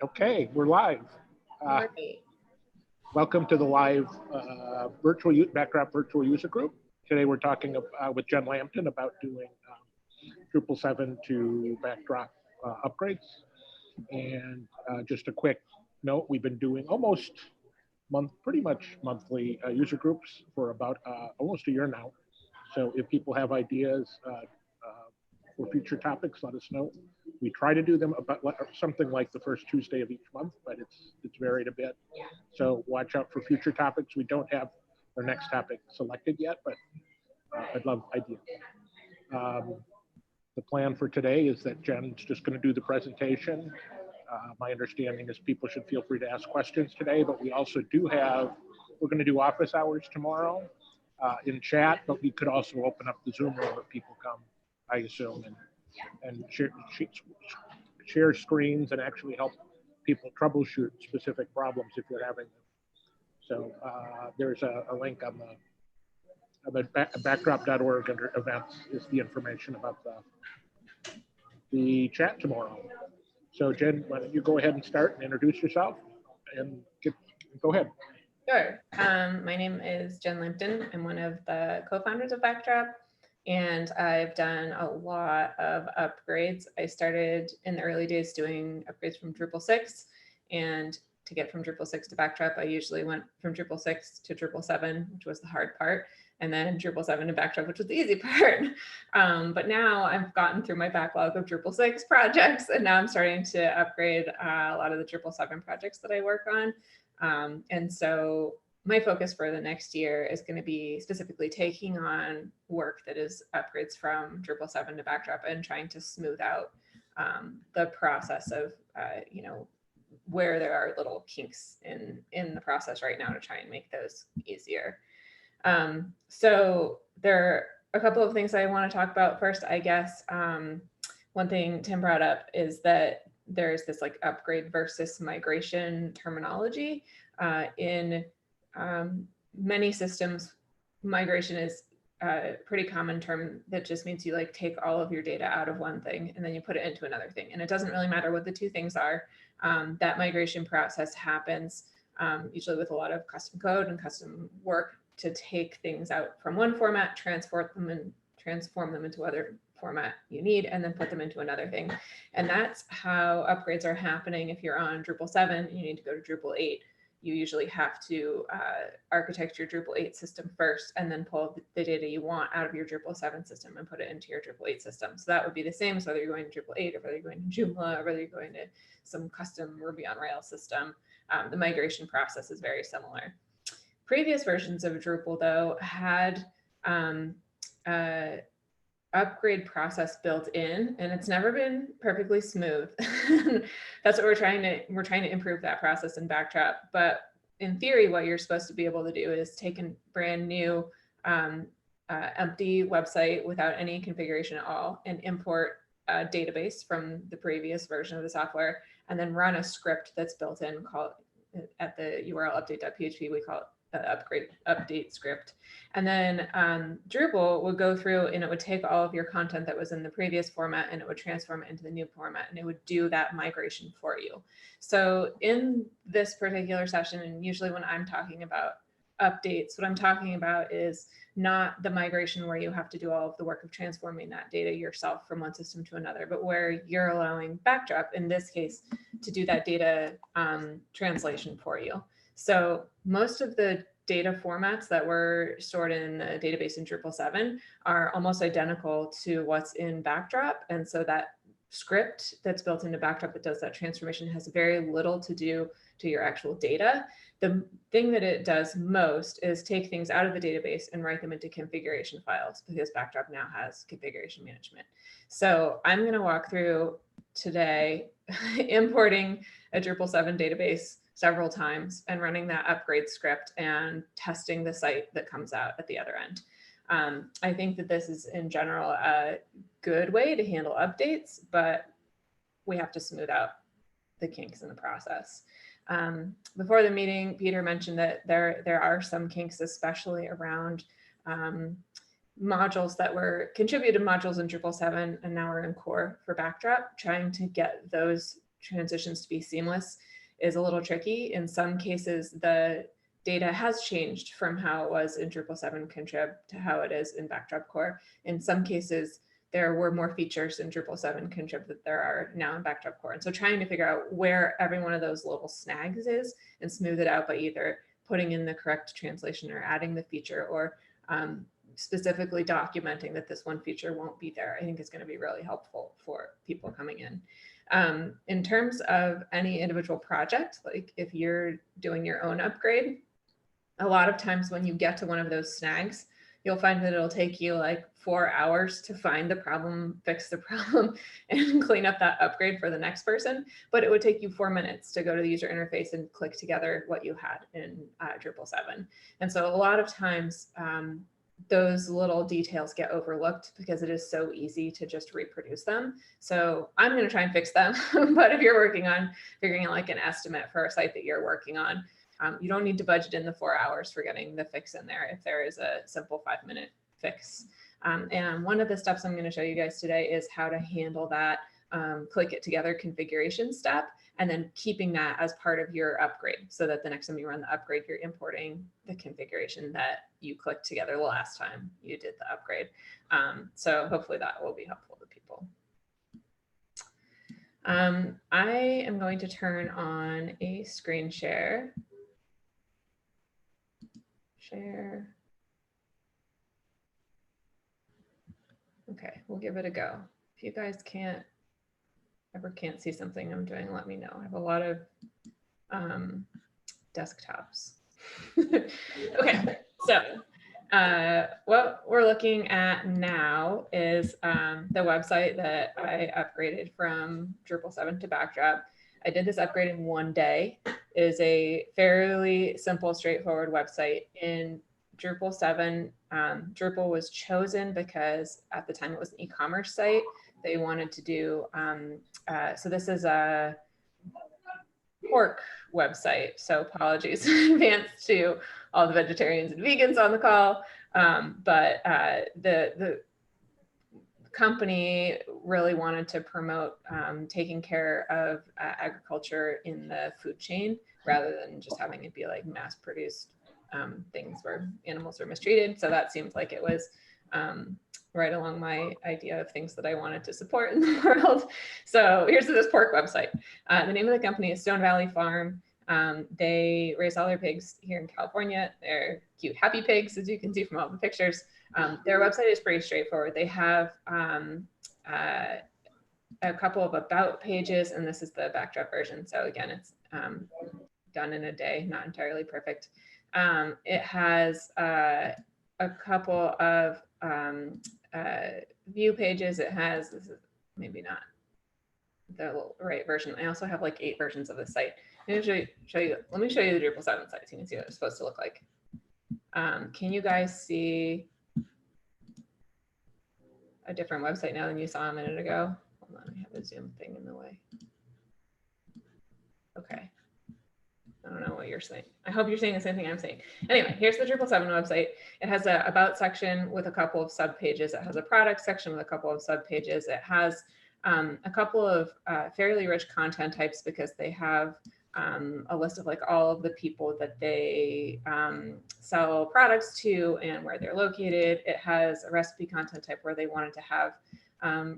Okay, we're live. Uh, Right. Welcome to the live Backdrop virtual user group. Today we're talking with Jen Lambton about doing Drupal 7 to Backdrop upgrades. And just a quick note, we've been doing pretty much monthly user groups for about almost a year now. So if people have ideas for future topics, let us know. We try to do them about something like the first Tuesday of each month, but it's varied a bit. So watch out for future topics. We don't have our next topic selected yet, but I'd love ideas. The plan for today is that Jen's just going to do the presentation. My understanding is people should feel free to ask questions today, but we also we're going to do office hours tomorrow in chat, but we could also open up the Zoom room if people come, I assume, and share screens and actually help people troubleshoot specific problems if you're having them. So there's a link on the backdrop.org under events is the information about the chat tomorrow. So Jen, why don't you go ahead and start and introduce yourself and go ahead. Sure. My name is Jen Lambton. I'm one of the co-founders of Backdrop, and I've done a lot of upgrades. I started in the early days doing upgrades from Drupal 6, and to get from Drupal 6 to Backdrop, I usually went from Drupal 6 to Drupal 7, which was the hard part, and then Drupal 7 to Backdrop, which was the easy part. But now I've gotten through my backlog of Drupal 6 projects, and now I'm starting to upgrade a lot of the Drupal 7 projects that I work on. And so my focus for the next year is going to be specifically taking on work that is upgrades from Drupal 7 to Backdrop and trying to smooth out the process of, where there are little kinks in the process right now to try and make those easier. So there are a couple of things I want to talk about. First, I guess one thing Tim brought up is that there's this like upgrade versus migration terminology. In many systems, migration is a pretty common term that just means you like take all of your data out of one thing and then you put it into another thing. And it doesn't really matter what the two things are. That migration process happens usually with a lot of custom code and custom work to take things out from one format, transform them into other format you need, and then put them into another thing. And that's how upgrades are happening. If you're on Drupal 7, you need to go to Drupal 8. You usually have to architect your Drupal 8 system first, and then pull the data you want out of your Drupal 7 system and put it into your Drupal 8 system. So that would be the same as whether you're going to Drupal 8 or whether you're going to Joomla or whether you're going to some custom Ruby on Rails system. The migration process is very similar. Previous versions of Drupal, though, had upgrade process built in, and it's never been perfectly smooth. That's what we're trying to improve that process in Backdrop. But in theory, what you're supposed to be able to do is take a brand new empty website without any configuration at all and import a database from the previous version of the software, and then run a script that's built in called at the URL update.php, we call it update script. And then Drupal would go through and it would take all of your content that was in the previous format and it would transform it into the new format, and it would do that migration for you. So in this particular session, and usually when I'm talking about updates, what I'm talking about is not the migration where you have to do all of the work of transforming that data yourself from one system to another, but where you're allowing Backdrop, in this case, to do that data translation for you. So most of the data formats that were stored in the database in Drupal 7 are almost identical to what's in Backdrop. And so that script that's built into Backdrop that does that transformation has very little to do to your actual data. The thing that it does most is take things out of the database and write them into configuration files, because Backdrop now has configuration management. So I'm going to walk through today importing a Drupal 7 database several times and running that upgrade script and testing the site that comes out at the other end. I think that this is in general a good way to handle updates, but we have to smooth out the kinks in the process. Before the meeting, Peter mentioned that there are some kinks, especially around modules that were contributed modules in Drupal 7 and now are in core for Backdrop, trying to get those transitions to be seamless is a little tricky. In some cases, the data has changed from how it was in Drupal 7 contrib to how it is in Backdrop core. In some cases, there were more features in Drupal 7 contrib that there are now in Backdrop core. And so trying to figure out where every one of those little snags is and smooth it out by either putting in the correct translation or adding the feature or specifically documenting that this one feature won't be there, I think is going to be really helpful for people coming in. In terms of any individual project, like if you're doing your own upgrade, a lot of times when you get to one of those snags, you'll find that it'll take you like 4 hours to find the problem, fix the problem, and clean up that upgrade for the next person. But it would take you 4 minutes to go to the user interface and click together what you had in Drupal 7. And so a lot of times, those little details get overlooked because it is so easy to just reproduce them. So I'm going to try and fix them. But if you're working on figuring out like an estimate for a site that you're working on, you don't need to budget in the 4 hours for getting the fix in there if there is a simple 5-minute fix. And one of the steps I'm going to show you guys today is how to handle that click it together configuration step, and then keeping that as part of your upgrade so that the next time you run the upgrade, you're importing the configuration that you clicked together the last time you did the upgrade. So hopefully that will be helpful to people. I am going to turn on a screen share. Share. Okay, we'll give it a go. If you guys ever can't see something I'm doing, let me know. I have a lot of desktops. Okay, so what we're looking at now is the website that I upgraded from Drupal 7 to Backdrop. I did this upgrade in 1 day. It is a fairly simple, straightforward website. In Drupal 7, Drupal was chosen because at the time it was an e-commerce site. They wanted to do, so this is a pork website. So apologies in advance to all the vegetarians and vegans on the call. But the company really wanted to promote taking care of agriculture in the food chain rather than just having it be like mass produced things where animals are mistreated. So that seems like it was right along my idea of things that I wanted to support in the world. So here's this pork website. The name of the company is Stone Valley Farm. They raise all their pigs here in California. They're cute, happy pigs, as you can see from all the pictures. Their website is pretty straightforward. They have a couple of about pages, and this is the Backdrop version. So again, it's done in a day, not entirely perfect. It has a couple of view pages. It has, this is maybe not the right version. I also have like 8 versions of the site. Let me show you the Drupal 7 site so you can see what it's supposed to look like. Can you guys see a different website now than you saw a minute ago? Hold on, I have a Zoom thing in the way. Okay. I don't know what you're saying. I hope you're saying the same thing I'm saying. Anyway, here's the Drupal 7 website. It has a about section with a couple of sub pages. It has a product section with a couple of sub pages. It has a couple of fairly rich content types because they have a list of like all of the people that they sell products to and where they're located. It has a recipe content type where they wanted to have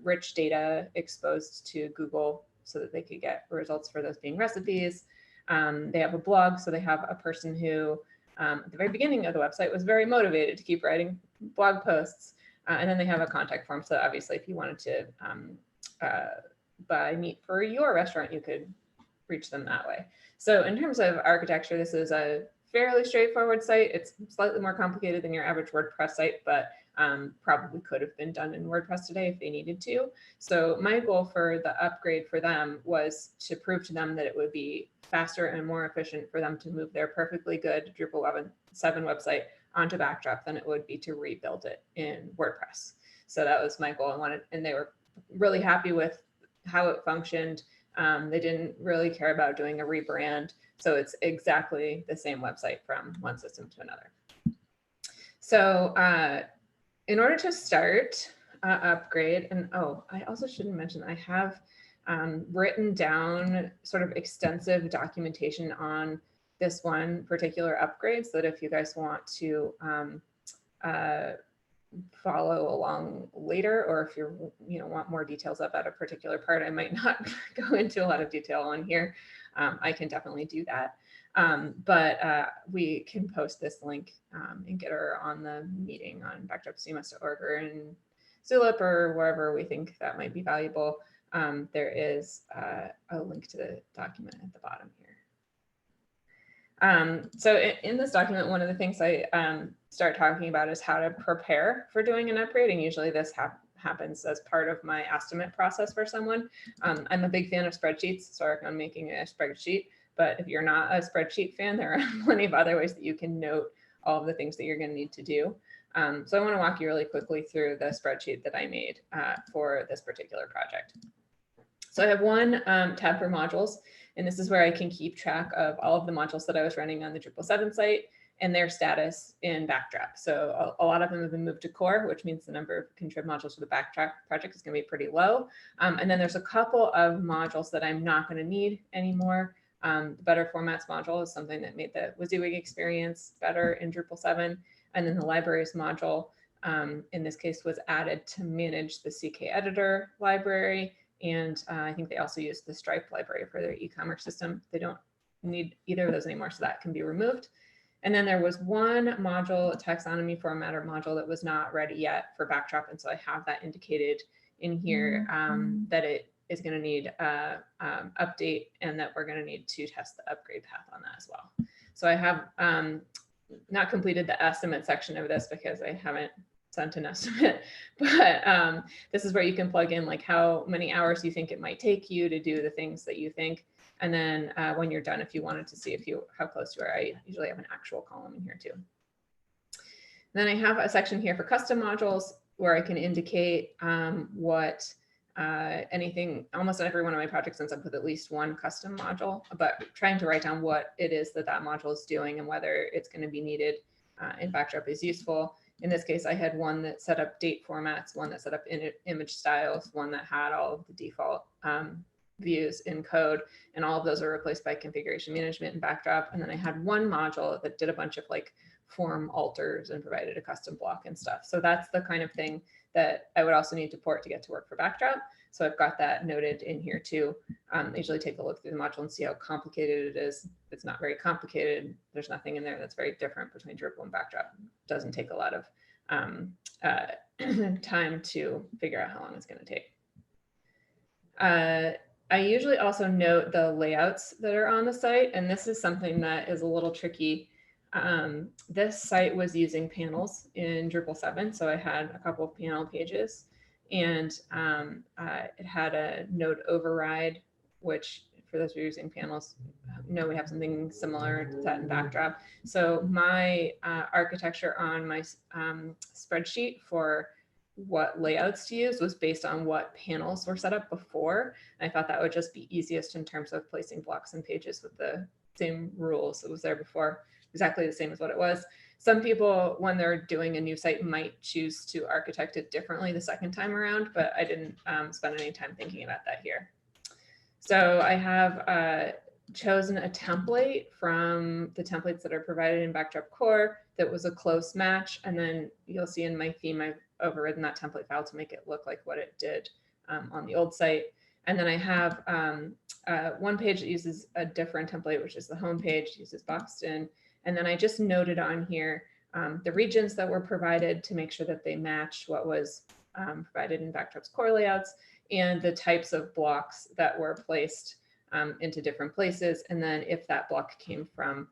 rich data exposed to Google so that they could get results for those being recipes. They have a blog, so they have a person who at the very beginning of the website was very motivated to keep writing blog posts. And then they have a contact form. So obviously if you wanted to buy meat for your restaurant, you could reach them that way. So in terms of architecture, this is a fairly straightforward site. It's slightly more complicated than your average WordPress site, but probably could have been done in WordPress today if they needed to. So my goal for the upgrade for them was to prove to them that it would be faster and more efficient for them to move their perfectly good Drupal 7 website onto Backdrop than it would be to rebuild it in WordPress. So that was my goal. And they were really happy with how it functioned. They didn't really care about doing a rebrand. So it's exactly the same website from one system to another. So in order to start upgrade, and oh, I also shouldn't mention, I have written down sort of extensive documentation on this one particular upgrade, so that if you guys want to follow along later, or if you want more details about a particular part, I might not go into a lot of detail on here. I can definitely do that. But we can post this link and get her on the meeting on backdropcms.org or in Zulip or wherever we think that might be valuable. There is a link to the document at the bottom here. So in this document, one of the things I start talking about is how to prepare for doing an upgrade. And usually this happens as part of my estimate process for someone. I'm a big fan of spreadsheets, so I recommend making a spreadsheet. But if you're not a spreadsheet fan, there are plenty of other ways that you can note all of the things that you're going to need to do. So I want to walk you really quickly through the spreadsheet that I made for this particular project. So I have one tab for modules, and this is where I can keep track of all of the modules that I was running on the Drupal 7 site and their status in Backdrop. So a lot of them have been moved to core, which means the number of contrib modules for the Backdrop project is going to be pretty low. And then there's a couple of modules that I'm not going to need anymore. The better formats module is something that made the WYSIWYG experience better in Drupal 7. And then the libraries module, in this case, was added to manage the CK editor library. And I think they also use the Stripe library for their e-commerce system. They don't need either of those anymore, so that can be removed. And then there was one module, a taxonomy formatter module, that was not ready yet for Backdrop. And so I have that indicated in here that it is going to need update, and that we're going to need to test the upgrade path on that as well. So I have not completed the estimate section of this because I haven't sent an estimate, but this is where you can plug in like how many hours you think it might take you to do the things that you think. And then when you're done, if you wanted to see how close you are, I usually have an actual column in here too. Then I have a section here for custom modules where I can indicate what anything, almost every one of my projects ends up with at least one custom module, but trying to write down what it is that module is doing and whether it's going to be needed in Backdrop is useful. In this case, I had one that set up date formats, one that set up image styles, one that had all of the default views in code, and all of those are replaced by configuration management in Backdrop. And then I had one module that did a bunch of like form alters and provided a custom block and stuff. So that's the kind of thing that I would also need to port to get to work for Backdrop. So I've got that noted in here too. I usually take a look through the module and see how complicated it is. It's not very complicated. There's nothing in there that's very different between Drupal and Backdrop. It doesn't take a lot of time to figure out how long it's going to take. I usually also note the layouts that are on the site, and this is something that is a little tricky. This site was using panels in Drupal 7, so I had a couple of panel pages, and it had a node override, which for those who are using panels, we have something similar to that in Backdrop. So my architecture on my spreadsheet for what layouts to use was based on what panels were set up before. And I thought that would just be easiest in terms of placing blocks and pages with the same rules that was there before, exactly the same as what it was. Some people, when they're doing a new site, might choose to architect it differently the second time around, but I didn't spend any time thinking about that here. So I have chosen a template from the templates that are provided in Backdrop Core that was a close match. And then you'll see in my theme, I've overridden that template file to make it look like what it did on the old site. And then I have one page that uses a different template, which is the home page, uses Boxed-in. And then I just noted on here the regions that were provided to make sure that they match what was provided in Backdrop's core layouts, and the types of blocks that were placed into different places. And then if that block came from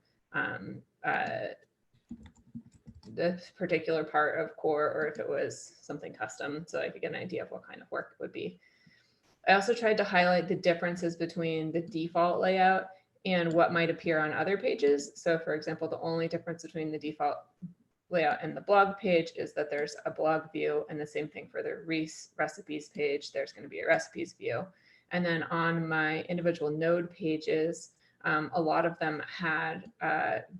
this particular part of core, or if it was something custom, so I could get an idea of what kind of work it would be. I also tried to highlight the differences between the default layout and what might appear on other pages. So for example, the only difference between the default layout and the blog page is that there's a blog view, and the same thing for the recipes page, there's going to be a recipes view. And then on my individual node pages, a lot of them had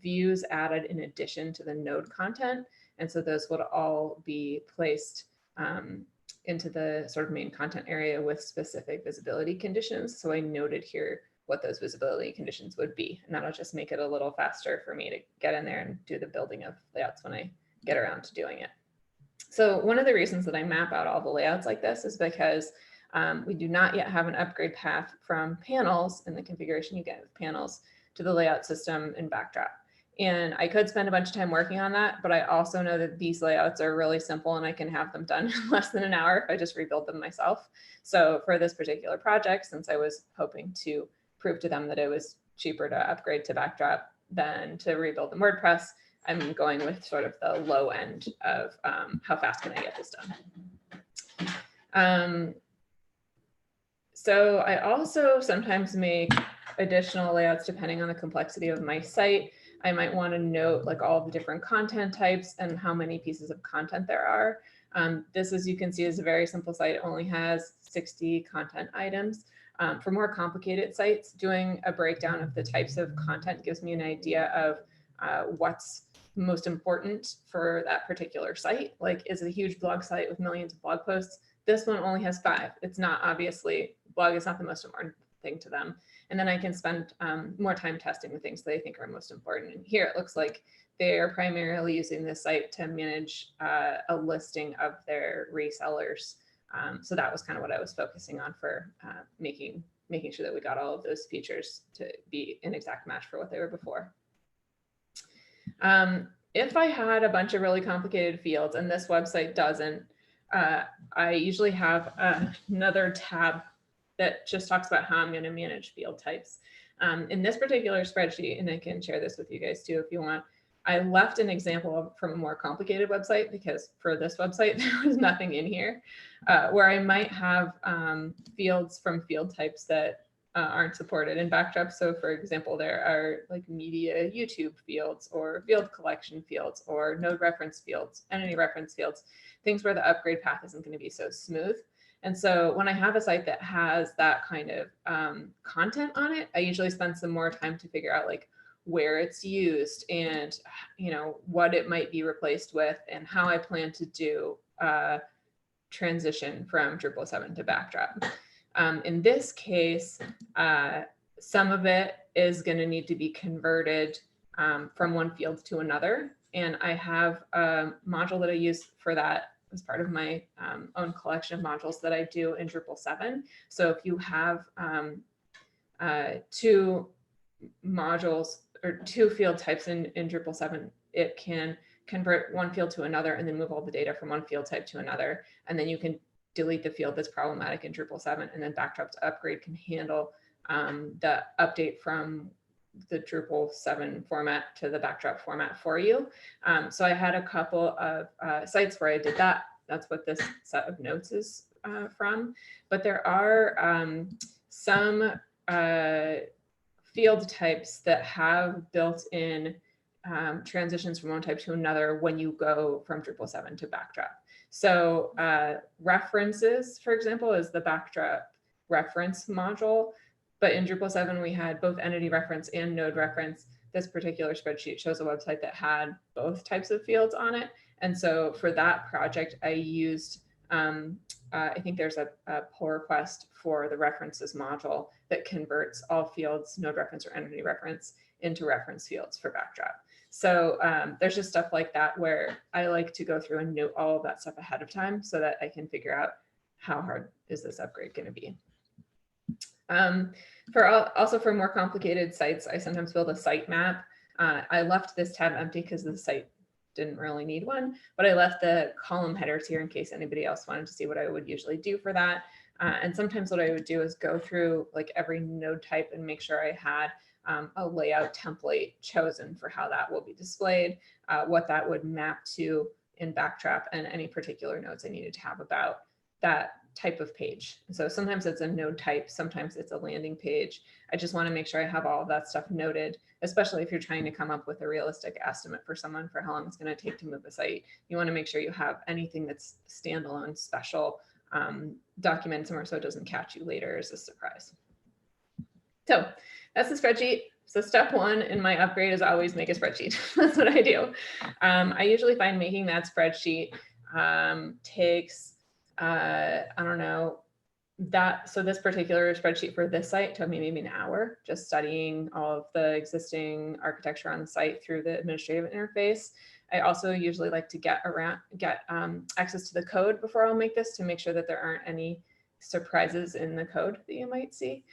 views added in addition to the node content. And so those would all be placed into the sort of main content area with specific visibility conditions. So I noted here what those visibility conditions would be, and that'll just make it a little faster for me to get in there and do the building of layouts when I get around to doing it. So one of the reasons that I map out all the layouts like this is because we do not yet have an upgrade path from panels in the configuration you get with panels to the layout system in Backdrop. And I could spend a bunch of time working on that, but I also know that these layouts are really simple and I can have them done in less than an hour if I just rebuild them myself. So for this particular project, since I was hoping to prove to them that it was cheaper to upgrade to Backdrop than to rebuild in WordPress, I'm going with sort of the low end of how fast can I get this done. So I also sometimes make additional layouts depending on the complexity of my site. I might want to note like all the different content types and how many pieces of content there are. This, as you can see, is a very simple site. It only has 60 content items. For more complicated sites, doing a breakdown of the types of content gives me an idea of what's most important for that particular site. Like, is it a huge blog site with millions of blog posts? This one only has 5. It's not, obviously, blog is not the most important thing to them. And then I can spend more time testing the things that I think are most important. And here it looks like they are primarily using this site to manage a listing of their resellers. So that was kind of what I was focusing on for making sure that we got all of those features to be an exact match for what they were before. If I had a bunch of really complicated fields, and this website doesn't, I usually have another tab that just talks about how I'm going to manage field types. In this particular spreadsheet, and I can share this with you guys too if you want, I left an example from a more complicated website because for this website, there was nothing in here, where I might have fields from field types that aren't supported in Backdrop. So for example, there are like media YouTube fields or field collection fields or node reference fields, entity reference fields, things where the upgrade path isn't going to be so smooth. And so when I have a site that has that kind of content on it, I usually spend some more time to figure out like where it's used and, you know, what it might be replaced with and how I plan to do transition from Drupal 7 to Backdrop. In this case, some of it is going to need to be converted from one field to another. And I have a module that I use for that as part of my own collection of modules that I do in Drupal 7. So if you have 2 modules or 2 field types in Drupal 7, it can convert one field to another and then move all the data from one field type to another. And then you can delete the field that's problematic in Drupal 7, and then Backdrop's upgrade can handle the update from the Drupal 7 format to the Backdrop format for you. So I had a couple of sites where I did that. That's what this set of notes is from. But there are some field types that have built-in transitions from one type to another when you go from Drupal 7 to Backdrop. So references, for example, is the Backdrop reference module. But in Drupal 7, we had both entity reference and node reference. This particular spreadsheet shows a website that had both types of fields on it. And so for that project, I used, I think there's a pull request for the references module that converts all fields, node reference or entity reference, into reference fields for Backdrop. So there's just stuff like that where I like to go through and note all of that stuff ahead of time so that I can figure out how hard is this upgrade going to be. Also for more complicated sites, I sometimes build a site map. I left this tab empty because the site didn't really need one, but I left the column headers here in case anybody else wanted to see what I would usually do for that. And sometimes what I would do is go through like every node type and make sure I had a layout template chosen for how that will be displayed, what that would map to in Backdrop, and any particular nodes I needed to have about that type of page. So sometimes it's a node type, sometimes it's a landing page. I just want to make sure I have all of that stuff noted, especially if you're trying to come up with a realistic estimate for someone for how long it's going to take to move a site. You want to make sure you have anything that's standalone, special, documented somewhere so it doesn't catch you later as a surprise. So that's the spreadsheet. So step 1 in my upgrade is always make a spreadsheet. That's what I do. I usually find making that spreadsheet takes I don't know, so this particular spreadsheet for this site took me maybe an hour just studying all of the existing architecture on the site through the administrative interface. I also usually like to get access to the code before I'll make this to make sure that there aren't any surprises in the code that you might see.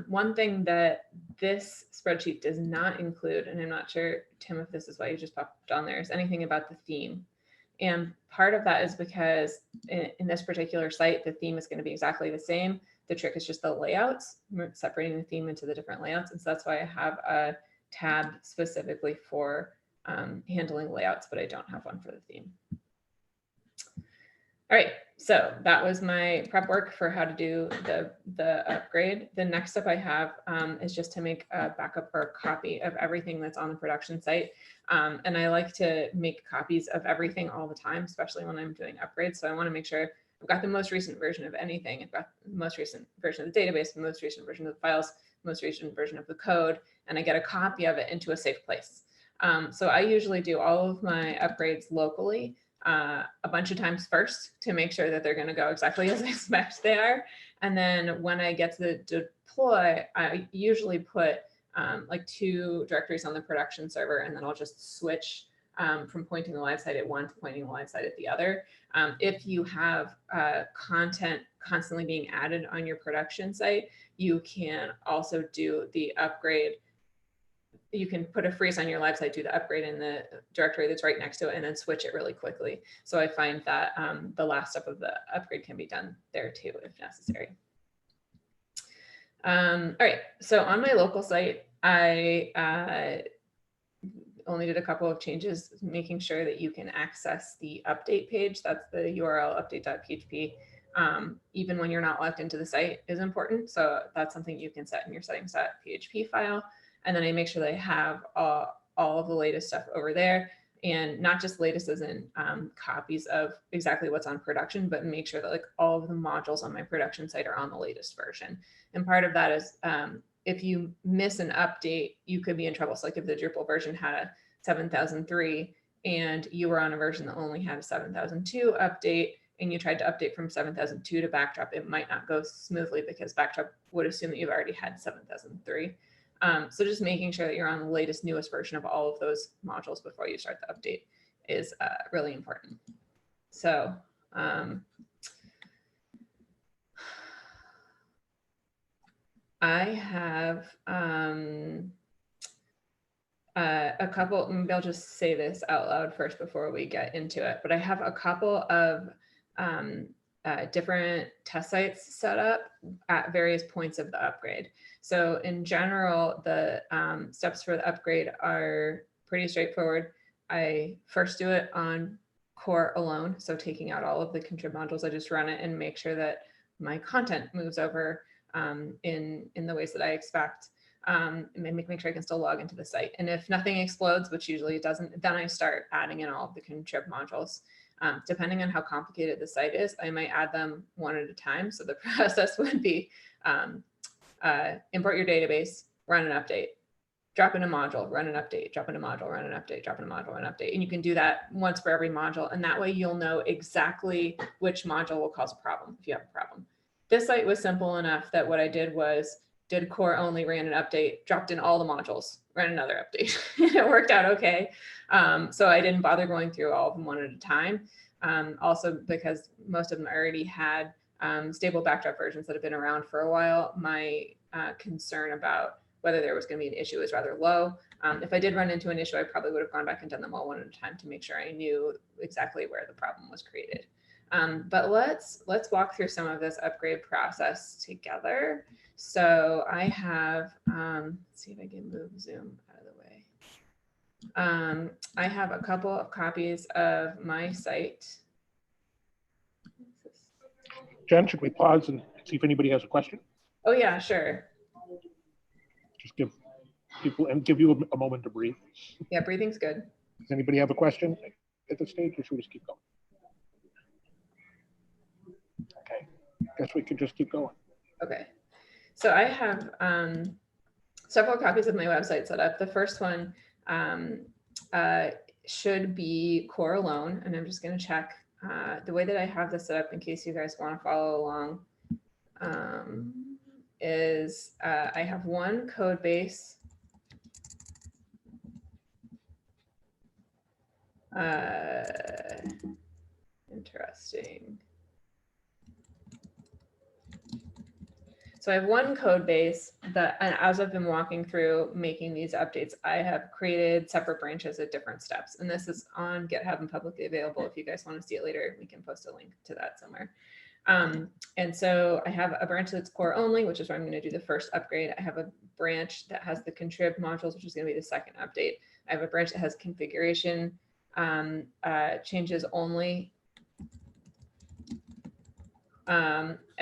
One thing that this spreadsheet does not include, and I'm not sure, Tim, if this is why you just popped on there, is anything about the theme. And part of that is because in this particular site, the theme is going to be exactly the same. The trick is just the layouts, separating the theme into the different layouts. And so that's why I have a tab specifically for handling layouts, but I don't have one for the theme. All right, so that was my prep work for how to do the upgrade. The next step I have is just to make a backup or a copy of everything that's on the production site. And I like to make copies of everything all the time, especially when I'm doing upgrades. So I want to make sure I've got the most recent version of anything. I've got the most recent version of the database, the most recent version of the files, the most recent version of the code, and I get a copy of it into a safe place. So I usually do all of my upgrades locally a bunch of times first to make sure that they're going to go exactly as I expect they are. And then when I get to the deploy, I usually put like 2 directories on the production server, and then I'll just switch from pointing the live site at one to pointing the live site at the other. If you have content constantly being added on your production site, you can also do the upgrade. You can put a freeze on your live site, do the upgrade in the directory that's right next to it, and then switch it really quickly. So I find that the last step of the upgrade can be done there too, if necessary. All right, so on my local site, I only did a couple of changes, making sure that you can access the update page. That's the URL update.php. Even when you're not logged into the site is important. So that's something you can set in your settings.php file. And then I make sure that I have all of the latest stuff over there, and not just latest as in copies of exactly what's on production, but make sure that like all of the modules on my production site are on the latest version. And part of that is if you miss an update, you could be in trouble. So like if the Drupal version had a 7003 and you were on a version that only had a 7002 update, and you tried to update from 7002 to Backdrop, it might not go smoothly because Backdrop would assume that you've already had 7003. So just making sure that you're on the latest, newest version of all of those modules before you start the update is really important. So I have a couple, maybe I'll just say this out loud first before we get into it, but I have a couple of different test sites set up at various points of the upgrade. So in general, the steps for the upgrade are pretty straightforward. I first do it on core alone. So taking out all of the contrib modules, I just run it and make sure that my content moves over in the ways that I expect. And make sure I can still log into the site. And if nothing explodes, which usually it doesn't, then I start adding in all of the contrib modules. Depending on how complicated the site is, I might add them one at a time. So the process would be import your database, run an update, drop in a module, run an update, drop in a module, run an update, drop in a module, run an update. And you can do that once for every module. And that way you'll know exactly which module will cause a problem if you have a problem. This site was simple enough that what I did was did core only, ran an update, dropped in all the modules, ran another update. It worked out okay. So I didn't bother going through all of them one at a time. Also because most of them already had stable Backdrop versions that have been around for a while, my concern about whether there was going to be an issue is rather low. If I did run into an issue, I probably would have gone back and done them all one at a time to make sure I knew exactly where the problem was created. But let's walk through some of this upgrade process together. So I have, let's see if I can move Zoom out of the way. I have a couple of copies of my site. Jen, should we pause and see if anybody has a question? Oh yeah, sure. Just give people and give you a moment to breathe. Yeah, breathing's good. Does anybody have a question at this stage, or should we just keep going? Okay, guess we could just keep going. Okay, so I have several copies of my website set up. The first one should be core alone, and I'm just going to check the way that I have this set up, in case you guys want to follow along, is I have one code base. Interesting. So I have one code base that, and as I've been walking through making these updates, I have created separate branches at different steps. And this is on GitHub and publicly available. If you guys want to see it later, we can post a link to that somewhere. And so I have a branch that's core only, which is where I'm going to do the first upgrade. I have a branch that has the contrib modules, which is going to be the second update. I have a branch that has configuration changes only.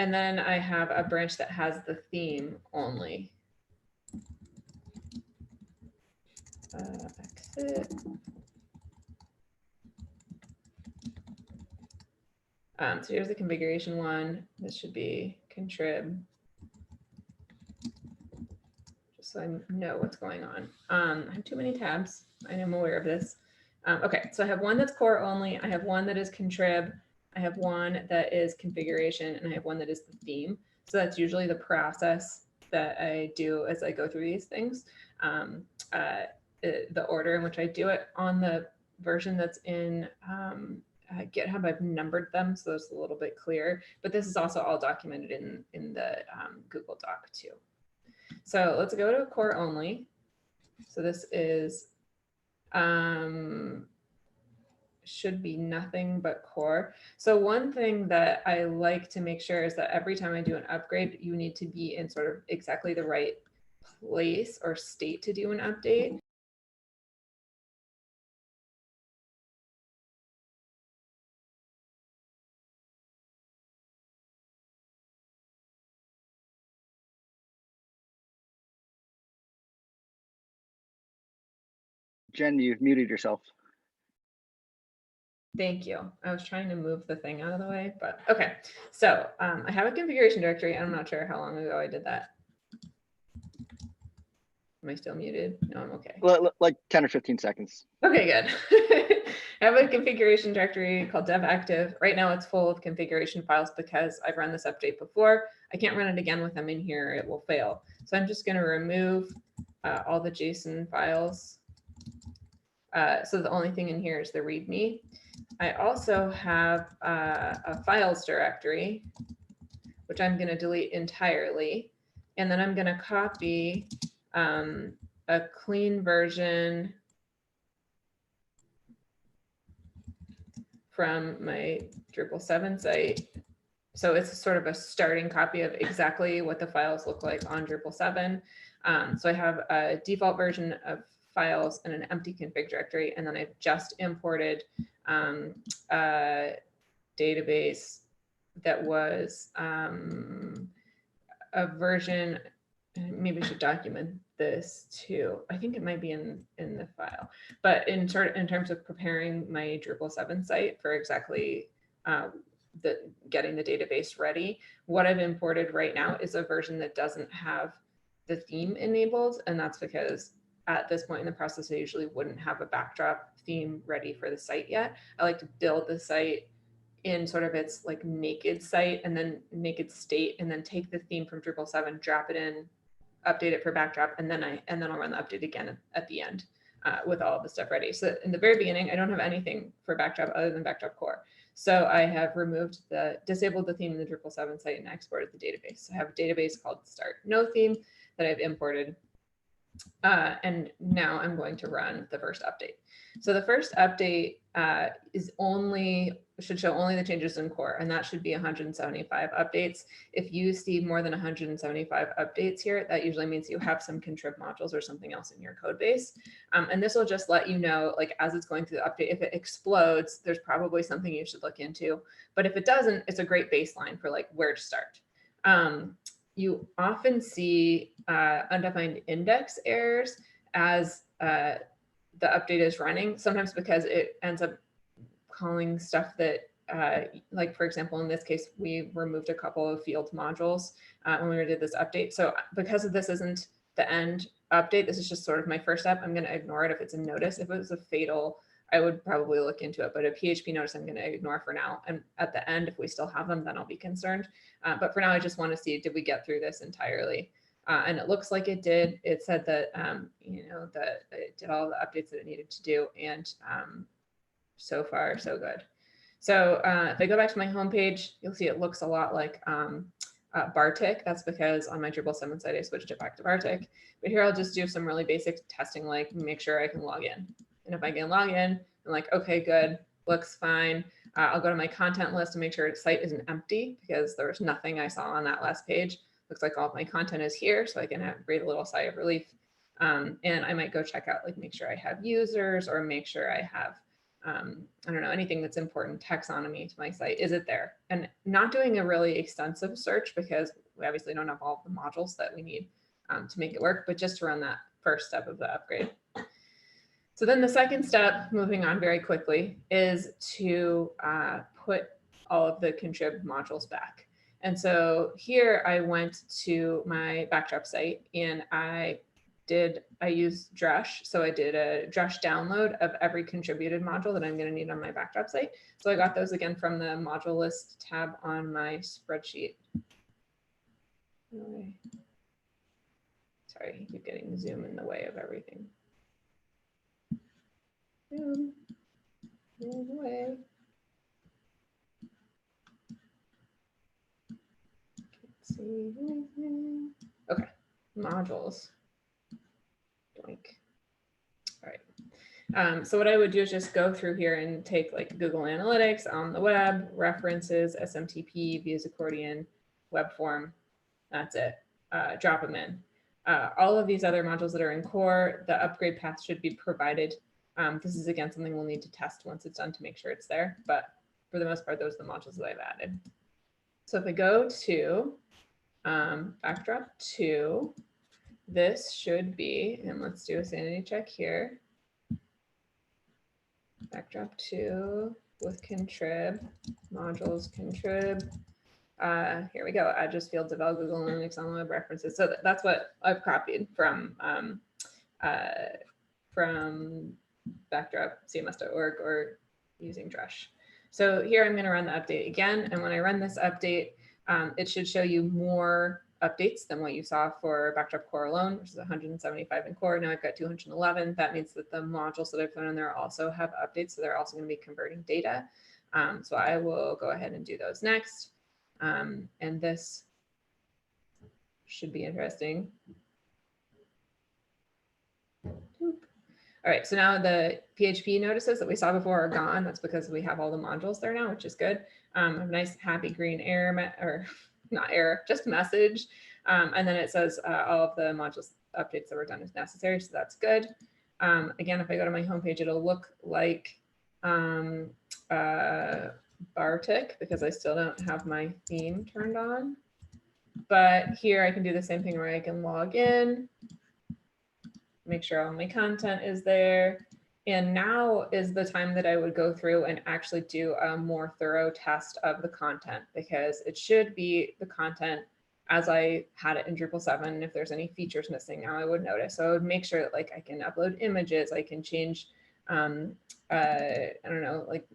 And then I have a branch that has the theme only. Exit. So here's the configuration one. This should be contrib. Just so I know what's going on. I have too many tabs. I am aware of this. Okay, so I have one that's core only. I have one that is contrib. I have one that is configuration, and I have one that is the theme. So that's usually the process that I do as I go through these things. The order in which I do it on the version that's in GitHub, I've numbered them, so it's a little bit clearer. But this is also all documented in the Google Doc too. So let's go to core only. So this is should be nothing but core. So one thing that I like to make sure is that every time I do an upgrade, you need to be in sort of exactly the right place or state to do an update. Jen, you've muted yourself. Thank you. I was trying to move the thing out of the way, but okay. So I have a configuration directory. I'm not sure how long ago I did that. Am I still muted? No, I'm okay. Like 10 or 15 seconds. Okay, good. I have a configuration directory called dev active. Right now it's full of configuration files because I've run this update before. I can't run it again with them in here. It will fail. So I'm just going to remove all the JSON files. So the only thing in here is the README. I also have a files directory, which I'm going to delete entirely. And then I'm going to copy a clean version from my Drupal 7 site. So it's sort of a starting copy of exactly what the files look like on Drupal 7. So I have a default version of files and an empty config directory. And then I've just imported a database that was a version. Maybe I should document this too. I think it might be in the file, but in terms of preparing my Drupal 7 site for exactly getting the database ready, what I've imported right now is a version that doesn't have the theme enabled, and that's because at this point in the process, I usually wouldn't have a backdrop theme ready for the site yet. I like to build the site in sort of its like naked site and then naked state, and then take the theme from Drupal 7, drop it in, update it for backdrop, and then I'll run the update again at the end with all of the stuff ready. So in the very beginning, I don't have anything for backdrop other than backdrop core. So I have disabled the theme in the Drupal 7 site and exported the database. So I have a database called start no theme that I've imported. And now I'm going to run the first update. So the first update should show only the changes in core, and that should be 175 updates. If you see more than 175 updates here, that usually means you have some contrib modules or something else in your code base. And this will just let you know, like as it's going through the update, if it explodes, there's probably something you should look into. But if it doesn't, it's a great baseline for like where to start. You often see undefined index errors as the update is running, sometimes because it ends up calling stuff that, like for example, in this case, we removed a couple of field modules when we did this update. So because of this isn't the end update, this is just sort of my first step. I'm going to ignore it if it's a notice. If it was a fatal I would probably look into it. But a PHP notice I'm going to ignore for now. And at the end, if we still have them, then I'll be concerned. But for now, I just want to see, did we get through this entirely? And it looks like it did. It said that, you know, that it did all the updates that it needed to do. And so far, so good. So if I go back to my homepage, you'll see it looks a lot like Bartik. That's because on my Drupal 7 site, I switched it back to Bartik. But here I'll just do some really basic testing, like make sure I can log in. And if I can log in, I'm like, okay, good, looks fine. I'll go to my content list and make sure the site isn't empty because there was nothing I saw on that last page. Looks like all of my content is here, so I can breathe a little sigh of relief. And I might go check out, like make sure I have users or make sure I have, I don't know, anything that's important, taxonomy to my site. Is it there? And not doing a really extensive search because we obviously don't have all the modules that we need to make it work, but just to run that first step of the upgrade. So then the second step, moving on very quickly, is to put all of the contrib modules back. And so here I went to my Backdrop site and I used Drush. So I did a Drush download of every contributed module that I'm going to need on my Backdrop site. So I got those again from the module list tab on my spreadsheet. Sorry, I keep getting Zoom in the way of everything. Zoom in the way. Can't see anything. Okay, modules. Doink. All right. So what I would do is just go through here and take like Google Analytics on the web, references, SMTP, views accordion, WebForm. That's it. Drop them in. All of these other modules that are in core, the upgrade path should be provided. This is again something we'll need to test once it's done to make sure it's there. But for the most part, those are the modules that I've added. So if I go to Backdrop 2, this should be, and let's do a sanity check here. Backdrop 2 with contrib, modules contrib. Here we go. Address field develop Google Analytics on web references. So that's what I've copied from Backdrop CMS.org or using Drush. So here I'm going to run the update again. And when I run this update, it should show you more updates than what you saw for Backdrop core alone, which is 175 in core. Now I've got 211. That means that the modules that I've thrown in there also have updates. So they're also going to be converting data. So I will go ahead and do those next. And this should be interesting. All right, so now the PHP notices that we saw before are gone. That's because we have all the modules there now, which is good. A nice happy green error, or not error, just message. And then it says all of the modules updates that were done as necessary, so that's good. Again, if I go to my homepage, it'll look like Bartik because I still don't have my theme turned on. But here I can do the same thing where I can log in, make sure all my content is there. And now is the time that I would go through and actually do a more thorough test of the content because it should be the content as I had it in Drupal 7. If there's any features missing, now I would notice. So I would make sure that like I can upload images, I can change, I don't know, like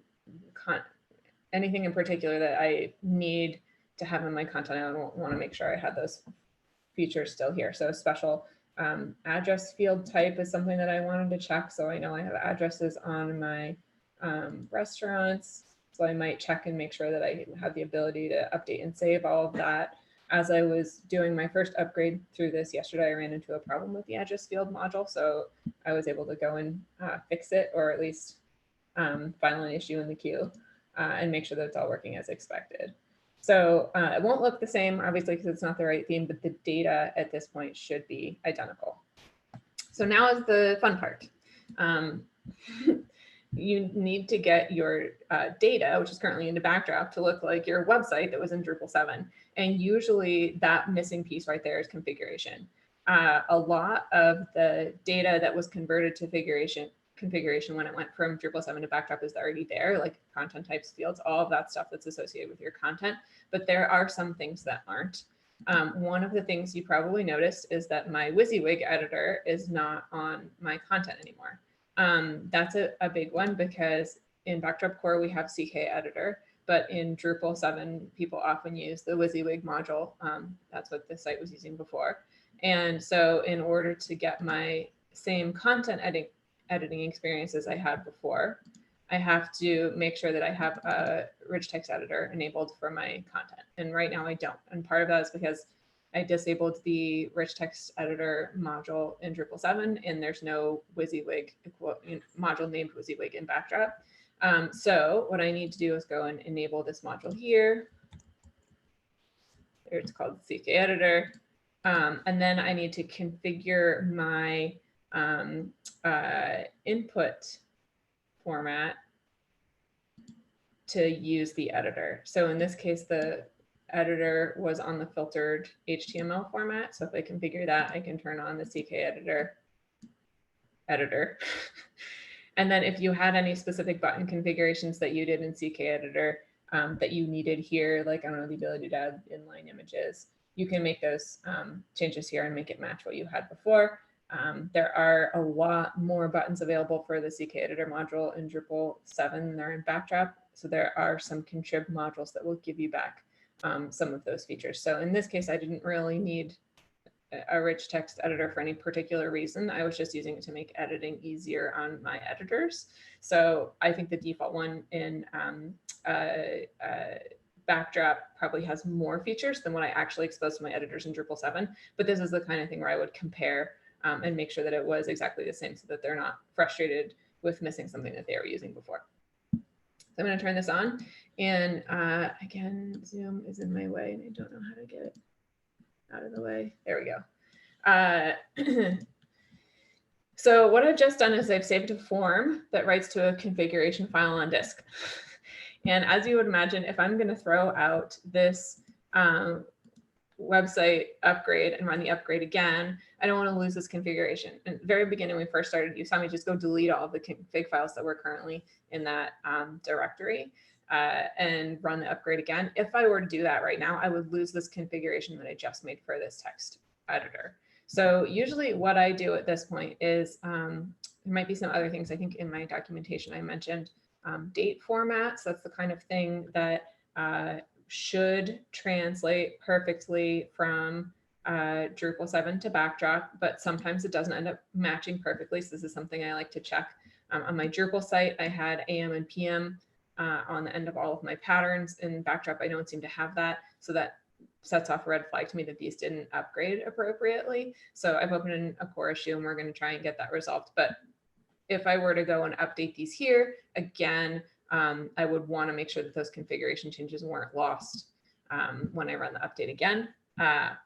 anything in particular that I need to have in my content. I want to make sure I had those features still here. So a special address field type is something that I wanted to check. So I know I have addresses on my restaurants. So I might check and make sure that I have the ability to update and save all of that. As I was doing my first upgrade through this yesterday, I ran into a problem with the address field module. So I was able to go and fix it, or at least find an issue in the queue and make sure that it's all working as expected. So it won't look the same, obviously, because it's not the right theme, but the data at this point should be identical. So now is the fun part. You need to get your data, which is currently in the Backdrop, to look like your website that was in Drupal 7. And usually that missing piece right there is configuration. A lot of the data that was converted to configuration when it went from Drupal 7 to Backdrop is already there, like content types, fields, all of that stuff that's associated with your content. But there are some things that aren't. One of the things you probably noticed is that my WYSIWYG editor is not on my content anymore. That's a big one because in Backdrop Core, we have CK Editor, but in Drupal 7, people often use the WYSIWYG module. That's what the site was using before. And so in order to get my same content editing experiences I had before, I have to make sure that I have a rich text editor enabled for my content. And right now I don't. And part of that is because I disabled the rich text editor module in Drupal 7, and there's no WYSIWYG module named WYSIWYG in Backdrop. So what I need to do is go and enable this module here. It's called CK Editor. And then I need to configure my input format to use the editor. So in this case, the editor was on the filtered HTML format. So if I configure that, I can turn on the CK editor. And then if you had any specific button configurations that you did in CK editor that you needed here, like, I don't know, the ability to add inline images, you can make those changes here and make it match what you had before. There are a lot more buttons available for the CK editor module in Drupal 7 than there are in Backdrop. So there are some contrib modules that will give you back some of those features. So in this case, I didn't really need a rich text editor for any particular reason. I was just using it to make editing easier on my editors. So I think the default one in Backdrop probably has more features than what I actually exposed to my editors in Drupal 7. But this is the kind of thing where I would compare and make sure that it was exactly the same so that they're not frustrated with missing something that they were using before. So I'm going to turn this on. And again, Zoom is in my way and I don't know how to get it out of the way. There we go. So what I've just done is I've saved a form that writes to a configuration file on disk. And as you would imagine, if I'm going to throw out this website upgrade and run the upgrade again, I don't want to lose this configuration. In the very beginning, when we first started, you saw me just go delete all of the config files that were currently in that directory and run the upgrade again. If I were to do that right now, I would lose this configuration that I just made for this text editor. So usually what I do at this point is there might be some other things. I think in my documentation I mentioned date formats. That's the kind of thing that should translate perfectly from Drupal 7 to Backdrop, but sometimes it doesn't end up matching perfectly. So this is something I like to check. On my Drupal site, I had AM and PM on the end of all of my patterns. In Backdrop, I don't seem to have that. So that sets off a red flag to me that these didn't upgrade appropriately. So I've opened a core issue and we're going to try and get that resolved. But if I were to go and update these here, again, I would want to make sure that those configuration changes weren't lost when I run the update again.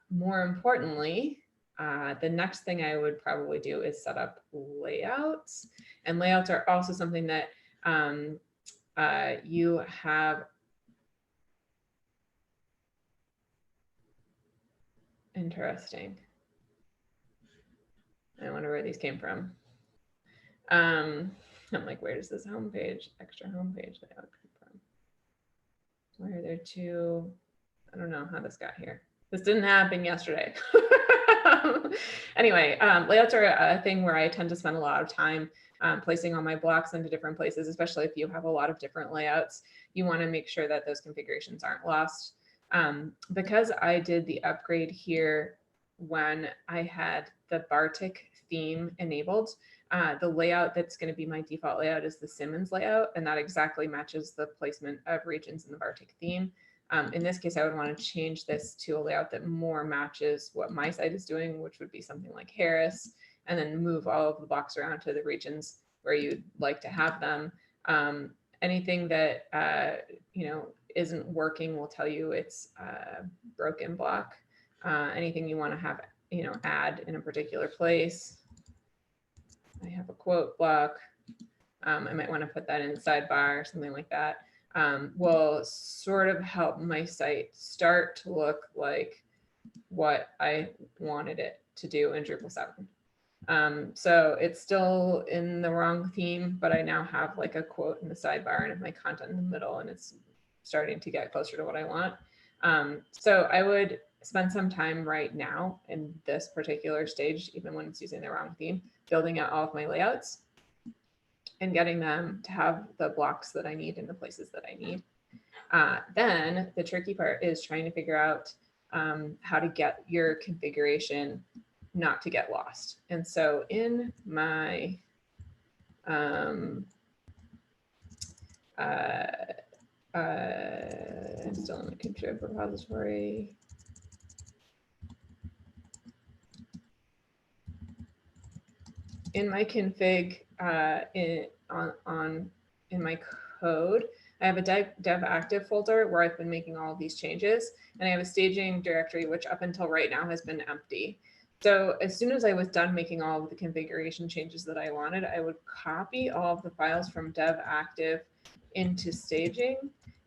More importantly, the next thing I would probably do is set up layouts. And layouts are also something that you have interesting. I wonder where these came from. I'm like, where does this homepage, extra homepage layout come from? Why are there two? I don't know how this got here. This didn't happen yesterday. Anyway, layouts are a thing where I tend to spend a lot of time placing all my blocks into different places, especially if you have a lot of different layouts. You want to make sure that those configurations aren't lost. Because I did the upgrade here when I had the Bartik theme enabled, the layout that's going to be my default layout is the Simmons layout, and that exactly matches the placement of regions in the Bartik theme. In this case, I would want to change this to a layout that more matches what my site is doing, which would be something like Harris, and then move all of the blocks around to the regions where you'd like to have them. Anything that isn't working will tell you it's a broken block. Anything you want to have add in a particular place. I have a quote block. I might want to put that in the sidebar or something like that. Will sort of help my site start to look like what I wanted it to do in Drupal 7. So it's still in the wrong theme, but I now have like a quote in the sidebar and my content in the middle, and it's starting to get closer to what I want. So I would spend some time right now in this particular stage, even when it's using the wrong theme, building out all of my layouts. and getting them to have the blocks that I need in the places that I need. Then the tricky part is trying to figure out how to get your configuration not to get lost. And so in my I'm still in the contrib repository. In my config in my code, I have a dev active folder where I've been making all of these changes, and I have a staging directory, which up until right now has been empty. So as soon as I was done making all of the configuration changes that I wanted, I would copy all of the files from dev active into staging,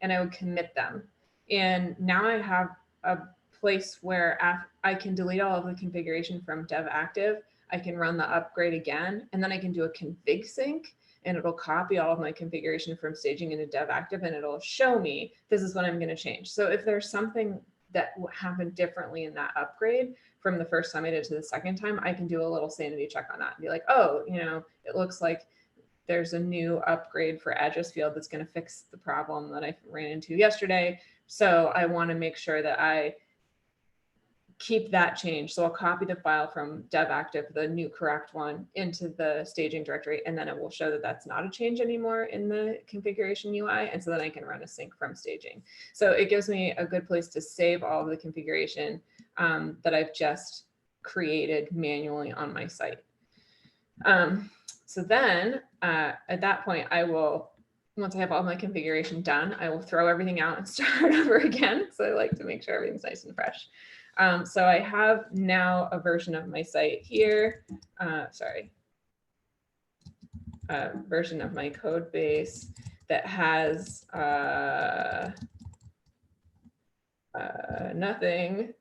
and I would commit them. And now I have a place where I can delete all of the configuration from dev active. I can run the upgrade again, and then I can do a config sync, and it'll copy all of my configuration from staging into dev active, and it'll show me this is what I'm going to change. So if there's something that happened differently in that upgrade from the first time I did it to the second time, I can do a little sanity check on that and be like, oh, you know, it looks like there's a new upgrade for address field that's going to fix the problem that I ran into yesterday. So I want to make sure that I keep that change. So I'll copy the file from dev active, the new correct one, into the staging directory, and then it will show that that's not a change anymore in the configuration UI. And so then I can run a sync from staging. So it gives me a good place to save all of the configuration that I've just created manually on my site. So then at that point, I will, once I have all my configuration done, I will throw everything out and start over again. So I like to make sure everything's nice and fresh. So I have now a version of my site here, version of my code base that has nothing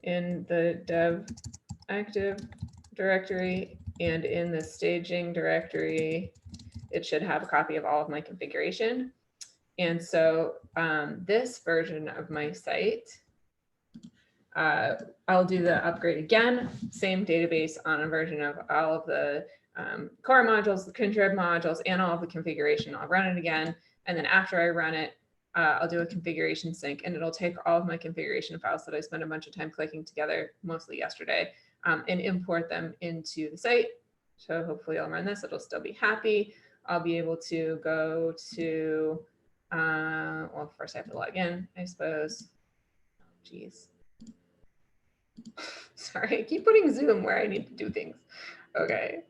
in the dev active directory, and in the staging directory, it should have a copy of all of my configuration. And so this version of my site, I'll do the upgrade again, same database on a version of all of the core modules, the contrib modules, and all of the configuration. I'll run it again. And then after I run it, I'll do a configuration sync, and it'll take all of my configuration files that I spent a bunch of time clicking together, mostly yesterday, and import them into the site. So hopefully I'll run this, it'll still be happy. I'll be able to go to, well, first I have to log in, I suppose. Oh, geez. Sorry, I keep putting Zoom where I need to do things. Okay.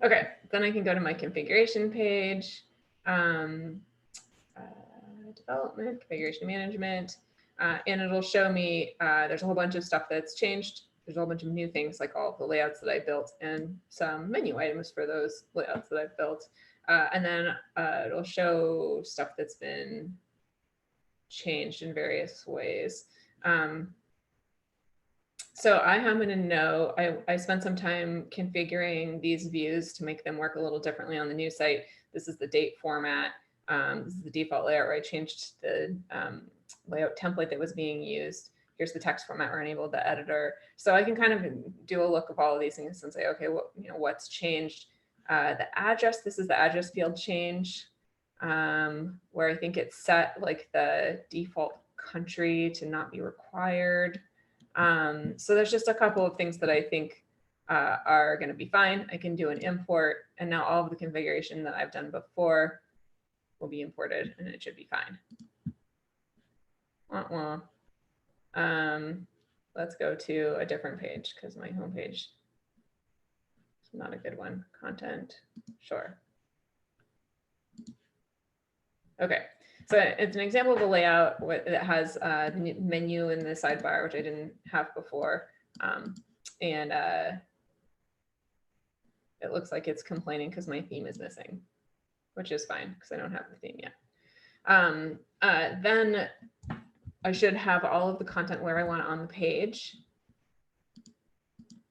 Okay, then I can go to my configuration page, development, configuration management, and it'll show me there's a whole bunch of stuff that's changed. There's a whole bunch of new things, like all of the layouts that I built and some menu items for those layouts that I've built. And then it'll show stuff that's been changed in various ways. So I happen to know, I spent some time configuring these views to make them work a little differently on the new site. This is the date format. This is the default layout where I changed the layout template that was being used. Here's the text format where I enabled the editor. So I can kind of do a look of all of these things and say, okay, well, you know, what's changed? The address, this is the address field change, where I think it's set like the default country to not be required. So there's just a couple of things that I think are going to be fine. I can do an import, and now all of the configuration that I've done before will be imported, and it should be fine. Let's go to a different page because my home page is not a good one. Content, sure. Okay, so it's an example of a layout that has the menu in the sidebar, which I didn't have before. And it looks like it's complaining because my theme is missing, which is fine because I don't have the theme yet. Then I should have all of the content where I want it on the page.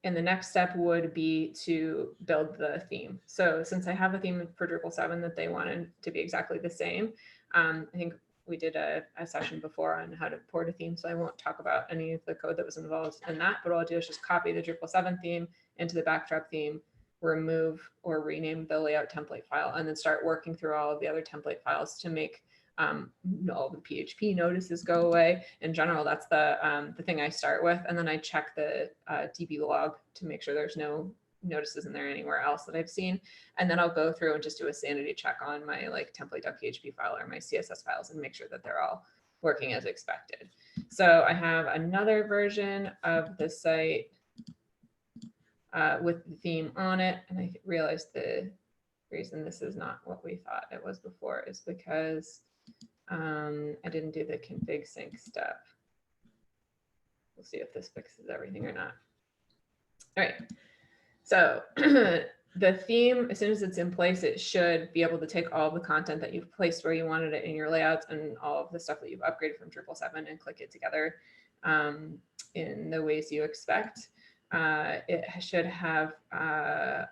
And the next step would be to build the theme. So since I have a theme for Drupal 7 that they wanted to be exactly the same, I think we did a session before on how to port a theme, so I won't talk about any of the code that was involved in that, but all I'll do is just copy the Drupal 7 theme into the Backdrop theme, remove or rename the layout template file, and then start working through all of the other template files to make all the PHP notices go away. In general, that's the thing I start with, and then I check the DB log to make sure there's no notices in there anywhere else that I've seen. And then I'll go through and just do a sanity check on my like template.php file or my CSS files and make sure that they're all working as expected. So I have another version of the site with the theme on it. And I realized the reason this is not what we thought it was before is because I didn't do the config sync step. We'll see if this fixes everything or not. All right. So the theme, as soon as it's in place, it should be able to take all the content that you've placed where you wanted it in your layouts and all of the stuff that you've upgraded from Drupal 7 and click it together in the ways you expect. It should have, I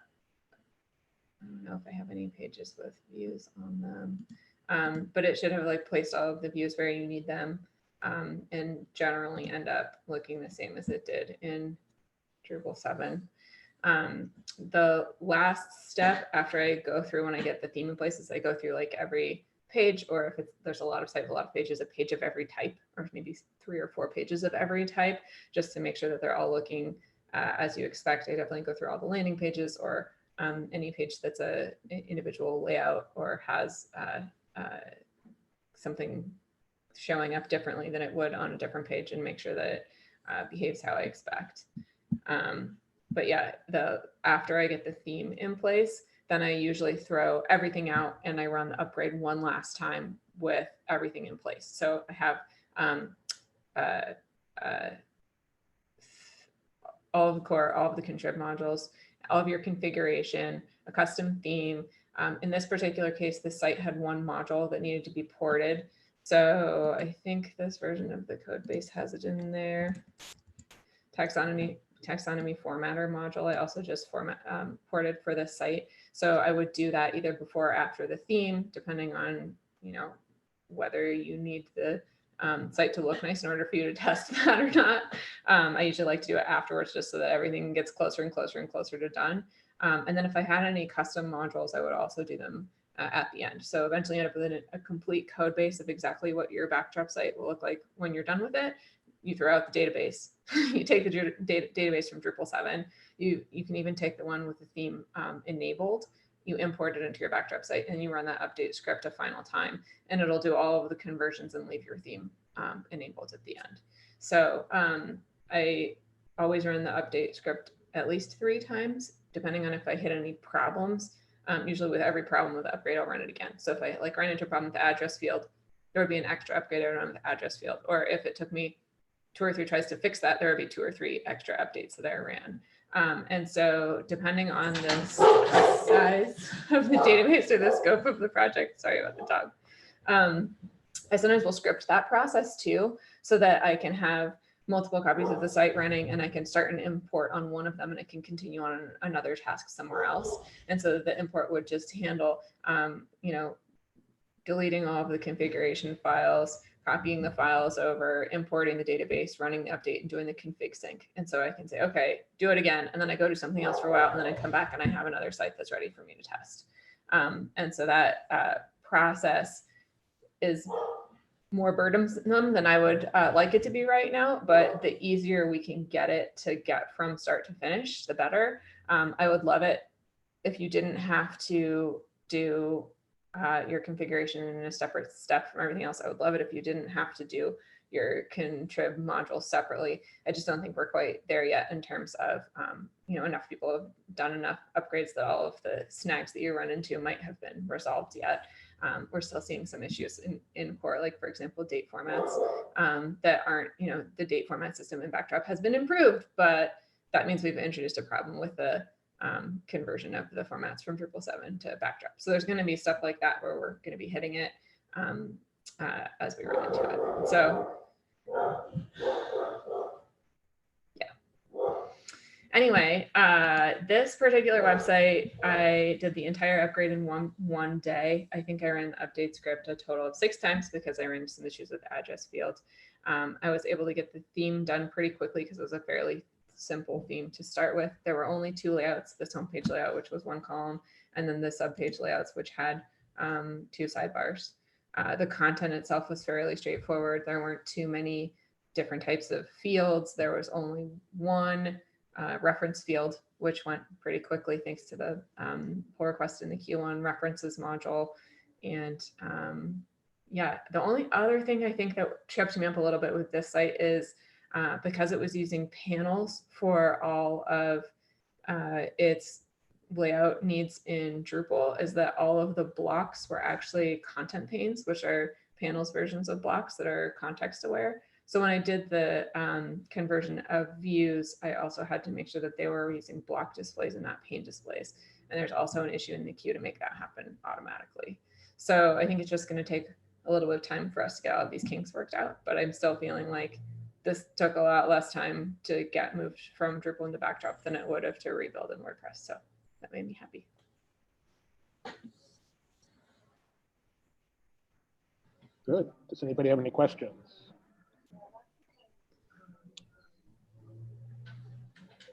don't know if I have any pages with views on them, but it should have like placed all of the views where you need them and generally end up looking the same as it did in Drupal 7. The last step after I go through when I get the theme in place is I go through like every page, or if there's a lot of pages, a page of every type, or maybe 3 or 4 pages of every type, just to make sure that they're all looking as you expect. I definitely go through all the landing pages or any page that's a individual layout or has something showing up differently than it would on a different page and make sure that it behaves how I expect. But yeah, after I get the theme in place, then I usually throw everything out and I run the upgrade one last time with everything in place. So I have all of the core, all of the contrib modules, all of your configuration, a custom theme. In this particular case, the site had one module that needed to be ported. So I think this version of the code base has it in there. Taxonomy formatter module. I also just ported for this site. So I would do that either before or after the theme, depending on, you know, whether you need the site to look nice in order for you to test that or not. I usually like to do it afterwards just so that everything gets closer and closer and closer to done. And then if I had any custom modules, I would also do them at the end. So eventually end up with a complete code base of exactly what your Backdrop site will look like when you're done with it. You throw out the database. You take the database from Drupal 7. You can even take the one with the theme enabled. You import it into your Backdrop site and you run that update script a final time, and it'll do all of the conversions and leave your theme enabled at the end. So I always run the update script at least 3 times, depending on if I hit any problems. Usually with every problem with the upgrade, I'll run it again. So if I like ran into a problem with the address field, there would be an extra upgrade I run with the address field. Or if it took me 2 or 3 tries to fix that, there would be 2 or 3 extra updates that I ran. And so depending on the size of the database or the scope of the project, sorry about the dog, I sometimes will script that process too, so that I can have multiple copies of the site running and I can start an import on one of them and I can continue on another task somewhere else. And so the import would just handle, you know, deleting all of the configuration files, copying the files over, importing the database, running the update, and doing the config sync. And so I can say, okay, do it again. And then I go do something else for a while, and then I come back and I have another site that's ready for me to test. And so that process is more burdensome than I would like it to be right now, but the easier we can get it to get from start to finish, the better. I would love it if you didn't have to do your configuration in a separate step from everything else. I would love it if you didn't have to do your contrib module separately. I just don't think we're quite there yet in terms of, you know, enough people have done enough upgrades that all of the snags that you run into might have been resolved yet. We're still seeing some issues in core, like for example, date formats that aren't, you know, the date format system in Backdrop has been improved, but that means we've introduced a problem with the conversion of the formats from Drupal 7 to Backdrop. So there's going to be stuff like that where we're going to be hitting it as we run into it. So yeah. Anyway, this particular website, I did the entire upgrade in one day. I think I ran the update script a total of 6 times because I ran into some issues with the address field. I was able to get the theme done pretty quickly because it was a fairly simple theme to start with. There were only 2 layouts, this homepage layout, which was 1 column, and then the subpage layouts, which had 2 sidebars. The content itself was fairly straightforward. There weren't too many different types of fields. There was only one reference field, which went pretty quickly thanks to the pull request in the Q1 references module. And yeah, the only other thing I think that tripped me up a little bit with this site is because it was using panels for all of its layout needs in Drupal, is that all of the blocks were actually content panes, which are panels versions of blocks that are context aware. So when I did the conversion of views, I also had to make sure that they were using block displays and not pane displays. And there's also an issue in the queue to make that happen automatically. So I think it's just going to take a little bit of time for us to get all of these kinks worked out, but I'm still feeling like this took a lot less time to get moved from Drupal into Backdrop than it would have to rebuild in WordPress. So that made me happy. Good. Does anybody have any questions?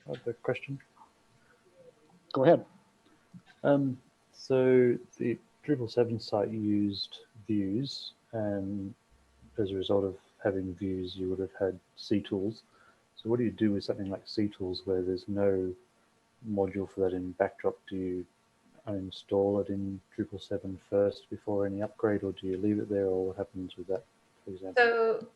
I have a question. Go ahead. So the Drupal 7 site used views, and as a result of having views, you would have had CTools. So what do you do with something like CTools where there's no module for that in Backdrop? Do you uninstall it in Drupal 7 first before any upgrade, or do you leave it there, or what happens with that, for example? So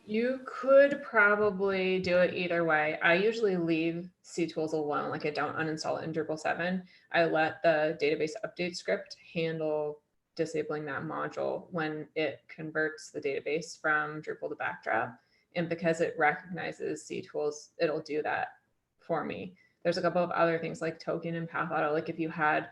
you could probably do it either way. I usually leave CTools alone, like I don't uninstall it in Drupal 7. I let the database update script handle disabling that module when it converts the database from Drupal to Backdrop. And because it recognizes CTools, it'll do that for me. There's a couple of other things like token and path auto. Like if you had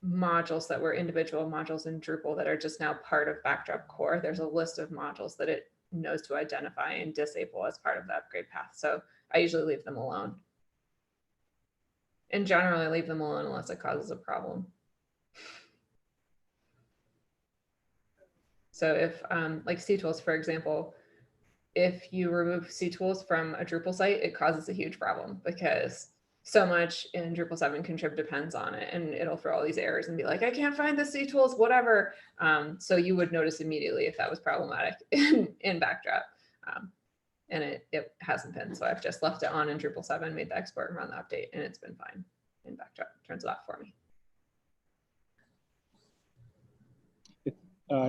modules that were individual modules in Drupal that are just now part of Backdrop core, there's a list of modules that it knows to identify and disable as part of the upgrade path. So I usually leave them alone. And generally I leave them alone unless it causes a problem. So if like CTools, for example, if you remove CTools from a Drupal site, it causes a huge problem because so much in Drupal 7 contrib depends on it, and it'll throw all these errors and be like, I can't find the CTools, whatever. So you would notice immediately if that was problematic in Backdrop. And it hasn't been. So I've just left it on in Drupal 7, made the export and run the update, and it's been fine in Backdrop. It turns it off for me.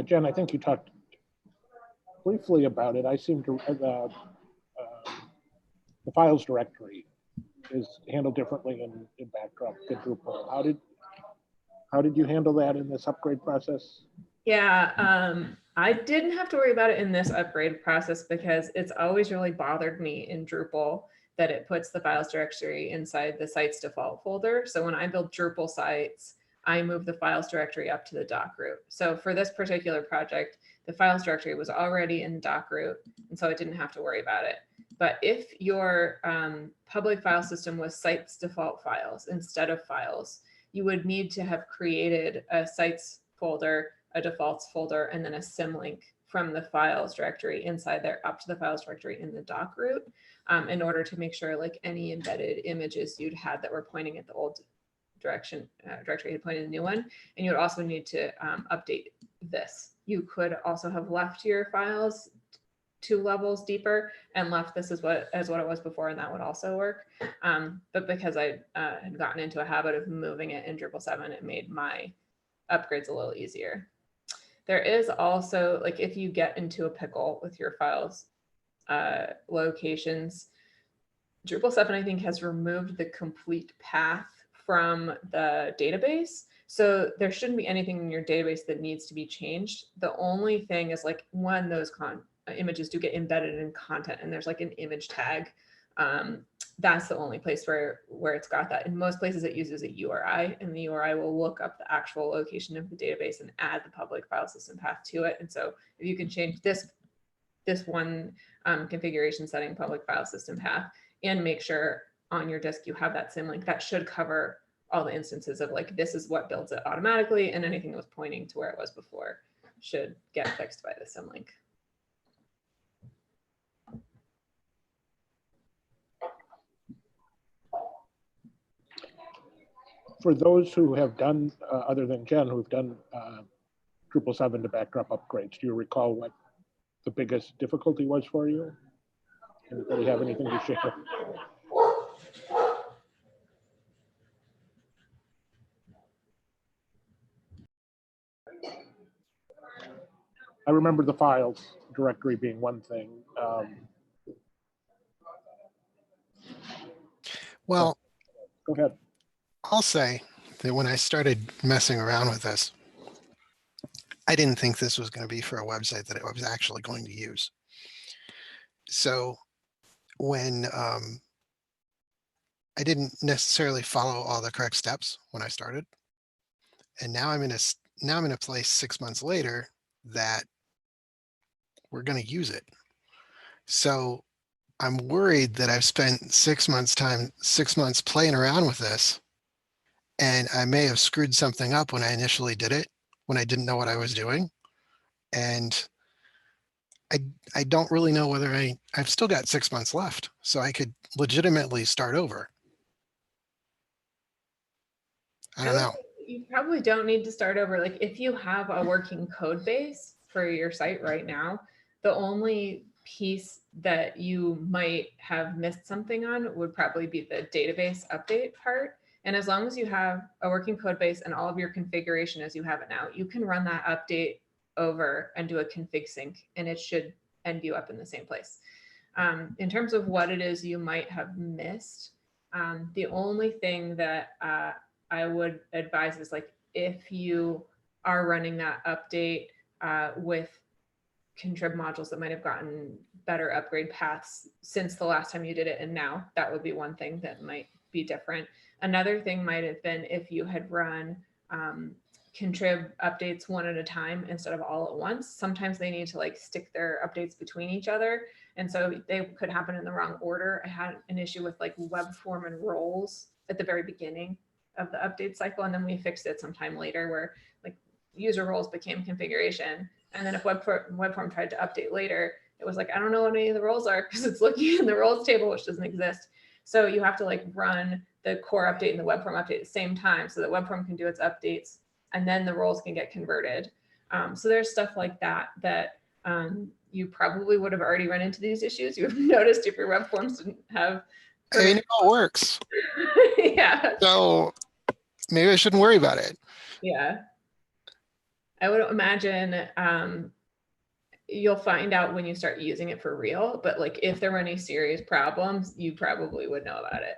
Jen, I think you talked briefly about it. I seem to, the files directory is handled differently in Backdrop than Drupal. How did you handle that in this upgrade process? Yeah, I didn't have to worry about it in this upgrade process because it's always really bothered me in Drupal that it puts the files directory inside the site's default folder. So when I build Drupal sites, I move the files directory up to the doc root. So for this particular project, the files directory was already in doc root, and so I didn't have to worry about it. But if your public file system was sites default files instead of files, you would need to have created a sites folder, a defaults folder, and then a symlink from the files directory inside there up to the files directory in the doc root in order to make sure like any embedded images you'd had that were pointing at the old directory had pointed to the new one. And you would also need to update this. You could also have left your files 2 levels deeper and left this as what it was before, and that would also work. But because I had gotten into a habit of moving it in Drupal 7, it made my upgrades a little easier. There is also, like, if you get into a pickle with your files locations, Drupal 7, I think, has removed the complete path from the database. So there shouldn't be anything in your database that needs to be changed. The only thing is like when those images do get embedded in content and there's like an image tag, that's the only place where it's got that. In most places it uses a URI, and the URI will look up the actual location of the database and add the public file system path to it. And so if you can change this one configuration setting public file system path, and make sure on your disk you have that symlink. That should cover all the instances of like, this is what builds it automatically, and anything that was pointing to where it was before should get fixed by the symlink. For those who have done, other than Jen, who've done 777 to backdrop upgrades, do you recall what the biggest difficulty was for you? Anybody have anything to share? I remember the files directory being one thing. Well, Go ahead. I'll say that when I started messing around with this, I didn't think this was going to be for a website that I was actually going to use. So when I didn't necessarily follow all the correct steps when I started, and now I'm in a place 6 months later that we're going to use it. So I'm worried that I've spent 6 months playing around with this, and I may have screwed something up when I initially did it, when I didn't know what I was doing. And I don't really know whether I've still got 6 months left, so I could legitimately start over. I don't know. You probably don't need to start over. Like if you have a working code base for your site right now, the only piece that you might have missed something on would probably be the database update part. And as long as you have a working code base and all of your configuration as you have it now, you can run that update over and do a config sync, and it should end you up in the same place. In terms of what it is you might have missed, the only thing that I would advise is like if you are running that update with contrib modules that might have gotten better upgrade paths since the last time you did it and now, that would be one thing that might be different. Another thing might have been if you had run contrib updates one at a time instead of all at once. Sometimes they need to like stick their updates between each other, and so they could happen in the wrong order. I had an issue with like WebForm and roles at the very beginning of the update cycle, and then we fixed it sometime later where like user roles became configuration, and then if WebForm tried to update later, it was like, I don't know what any of the roles are because it's looking in the roles table, which doesn't exist. So you have to like run the core update and the WebForm update at the same time so that WebForm can do its updates and then the roles can get converted. So there's stuff like that that you probably would have already run into these issues. You have noticed if your WebForms didn't have. I know it works. Yeah. So maybe I shouldn't worry about it. Yeah. I would imagine you'll find out when you start using it for real, but like if there were any serious problems, you probably would know about it.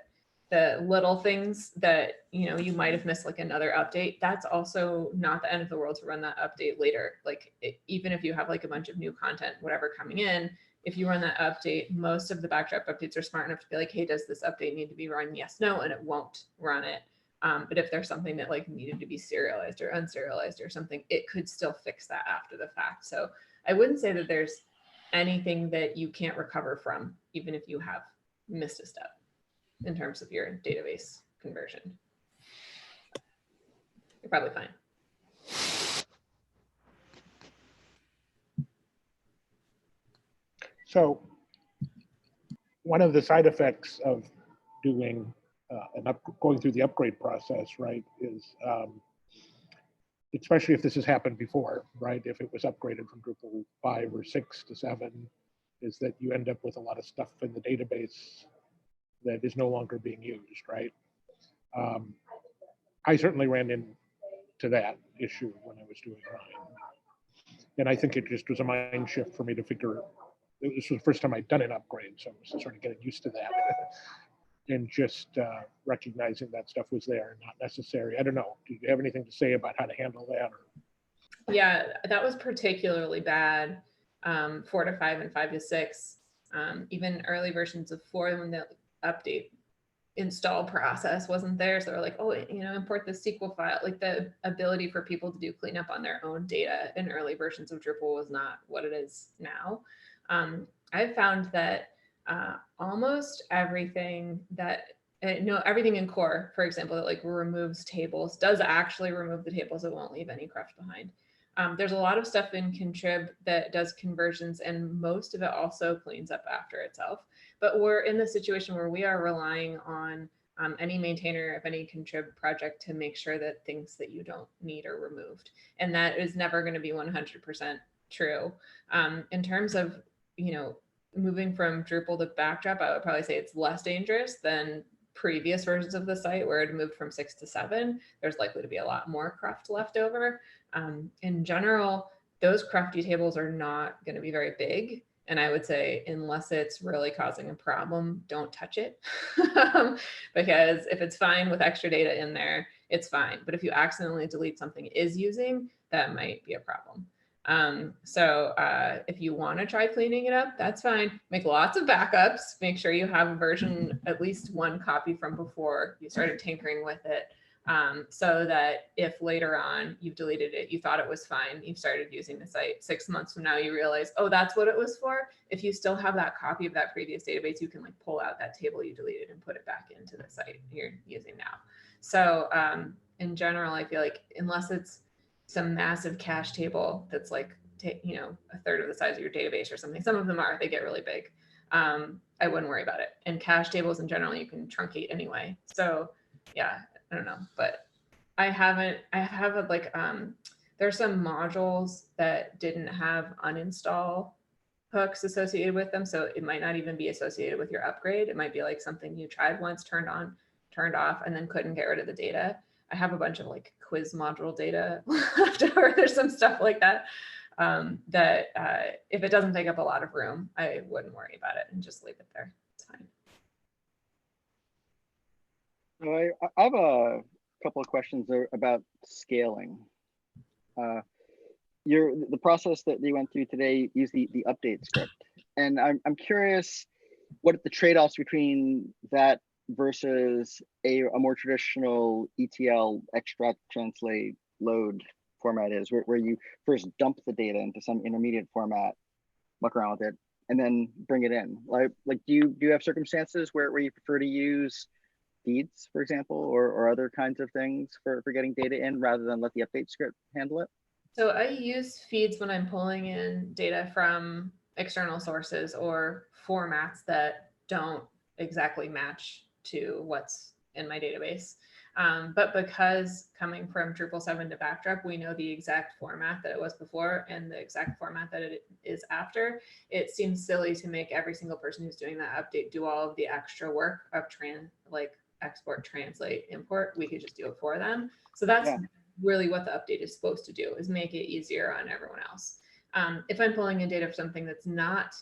The little things that, you know, you might have missed like another update, that's also not the end of the world to run that update later. Like even if you have like a bunch of new content, whatever coming in, if you run that update, most of the backdrop updates are smart enough to be like, hey, does this update need to be run? Yes, no, and it won't run it. But if there's something that like needed to be serialized or unserialized or something, it could still fix that after the fact. So I wouldn't say that there's anything that you can't recover from, even if you have missed a step in terms of your database conversion. You're probably fine. So one of the side effects of doing going through the upgrade process, right, is especially if this has happened before, right, if it was upgraded from Drupal 5 or 6 to 7, is that you end up with a lot of stuff in the database that is no longer being used, right? I certainly ran into that issue when I was doing mine. And I think it just was a mind shift for me to figure, this was the first time I'd done an upgrade, so I was sort of getting used to that. And just recognizing that stuff was there and not necessary. I don't know, do you have anything to say about how to handle that? Or? Yeah, that was particularly bad, 4 to 5 and 5 to 6. Even early versions of 4 when the update install process wasn't there. So they're like, oh, you know, import the SQL file. Like the ability for people to do cleanup on their own data in early versions of Drupal was not what it is now. I've found that almost everything that, no, everything in core, for example, that like removes tables does actually remove the tables. It won't leave any cruft behind. There's a lot of stuff in contrib that does conversions, and most of it also cleans up after itself. But we're in the situation where we are relying on any maintainer of any contrib project to make sure that things that you don't need are removed. And that is never going to be 100% true. In terms of, you know, moving from Drupal to Backdrop, I would probably say it's less dangerous than previous versions of the site where it moved from 6 to 7. There's likely to be a lot more cruft left over. In general, those crufty tables are not going to be very big. And I would say, unless it's really causing a problem, don't touch it. Because if it's fine with extra data in there, it's fine. But if you accidentally delete something it is using, that might be a problem. If you want to try cleaning it up, that's fine. Make lots of backups. Make sure you have a version, at least one copy from before you started tinkering with it. So that if later on you've deleted it, you thought it was fine, you've started using the site 6 months from now, you realize, oh, that's what it was for. If you still have that copy of that previous database, you can like pull out that table you deleted and put it back into the site you're using now. So in general, I feel like unless it's some massive cache table that's like, you know, a third of the size of your database or something, some of them are, they get really big. I wouldn't worry about it. And cache tables in general, you can truncate anyway. So yeah, I don't know, but I have there's some modules that didn't have uninstall hooks associated with them. So it might not even be associated with your upgrade. It might be like something you tried once, turned on, turned off, and then couldn't get rid of the data. I have a bunch of like quiz module data left over. There's some stuff like that. If it doesn't take up a lot of room, I wouldn't worry about it and just leave it there. It's fine. I have a couple of questions about scaling. The process that you went through today used the update script, and I'm curious what the trade-offs between that versus a more traditional ETL extract, translate, load format is, where you first dump the data into some intermediate format, muck around with it, and then bring it in. Like do you have circumstances where you prefer to use feeds, for example, or other kinds of things for getting data in rather than let the update script handle it? So I use feeds when I'm pulling in data from external sources or formats that don't exactly match to what's in my database. But because coming from Drupal 7 to Backdrop, we know the exact format that it was before and the exact format that it is after, it seems silly to make every single person who's doing that update do all of the extra work of export, translate, import. We could just do it for them. So that's really what the update is supposed to do, is make it easier on everyone else. If I'm pulling in data for something that's not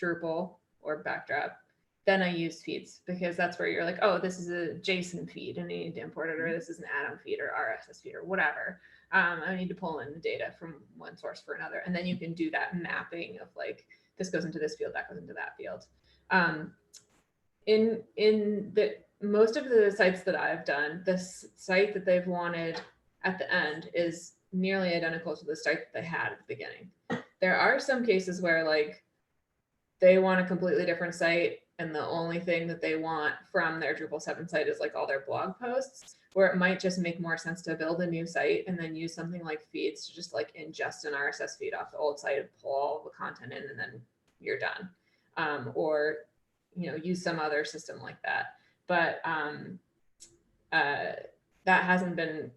Drupal or Backdrop, then I use feeds, because that's where you're like, oh, this is a JSON feed and I need to import it, or this is an atom feed or RSS feed or whatever. I need to pull in the data from one source for another. And then you can do that mapping of like, this goes into this field, that goes into that field. Most of the sites that I've done, the site that they've wanted at the end is nearly identical to the site that they had at the beginning. There are some cases where like they want a completely different site, and the only thing that they want from their Drupal 7 site is like all their blog posts, where it might just make more sense to build a new site and then use something like feeds to just like ingest an RSS feed off the old site and pull all the content in, and then you're done. Or, you know, use some other system like that. But that hasn't been,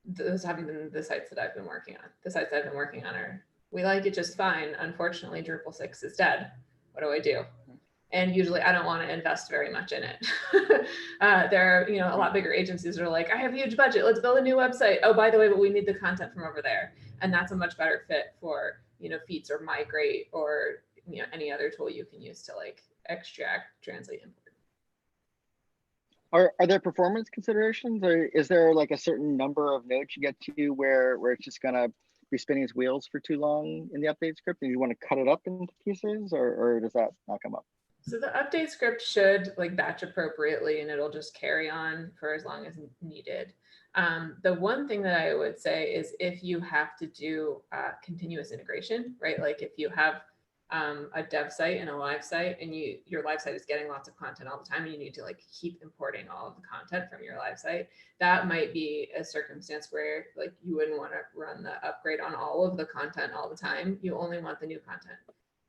those haven't been the sites that I've been working on. The sites I've been working on are, we like it just fine. Unfortunately, Drupal 6 is dead. What do I do? And usually I don't want to invest very much in it. There are, you know, a lot bigger agencies that are like, I have a huge budget, let's build a new website. Oh, by the way, but we need the content from over there. And that's a much better fit for, you know, feeds or migrate or, you know, any other tool you can use to like extract, translate, import. Are there performance considerations, or is there like a certain number of nodes you get to where it's just gonna be spinning its wheels for too long in the update script, and you want to cut it up into pieces, or does that not come up? So the update script should like batch appropriately, and it'll just carry on for as long as needed. The one thing that I would say is if you have to do continuous integration, right? Like if you have a dev site and a live site, and your live site is getting lots of content all the time, and you need to like keep importing all of the content from your live site, that might be a circumstance where like you wouldn't want to run the upgrade on all of the content all the time. You only want the new content.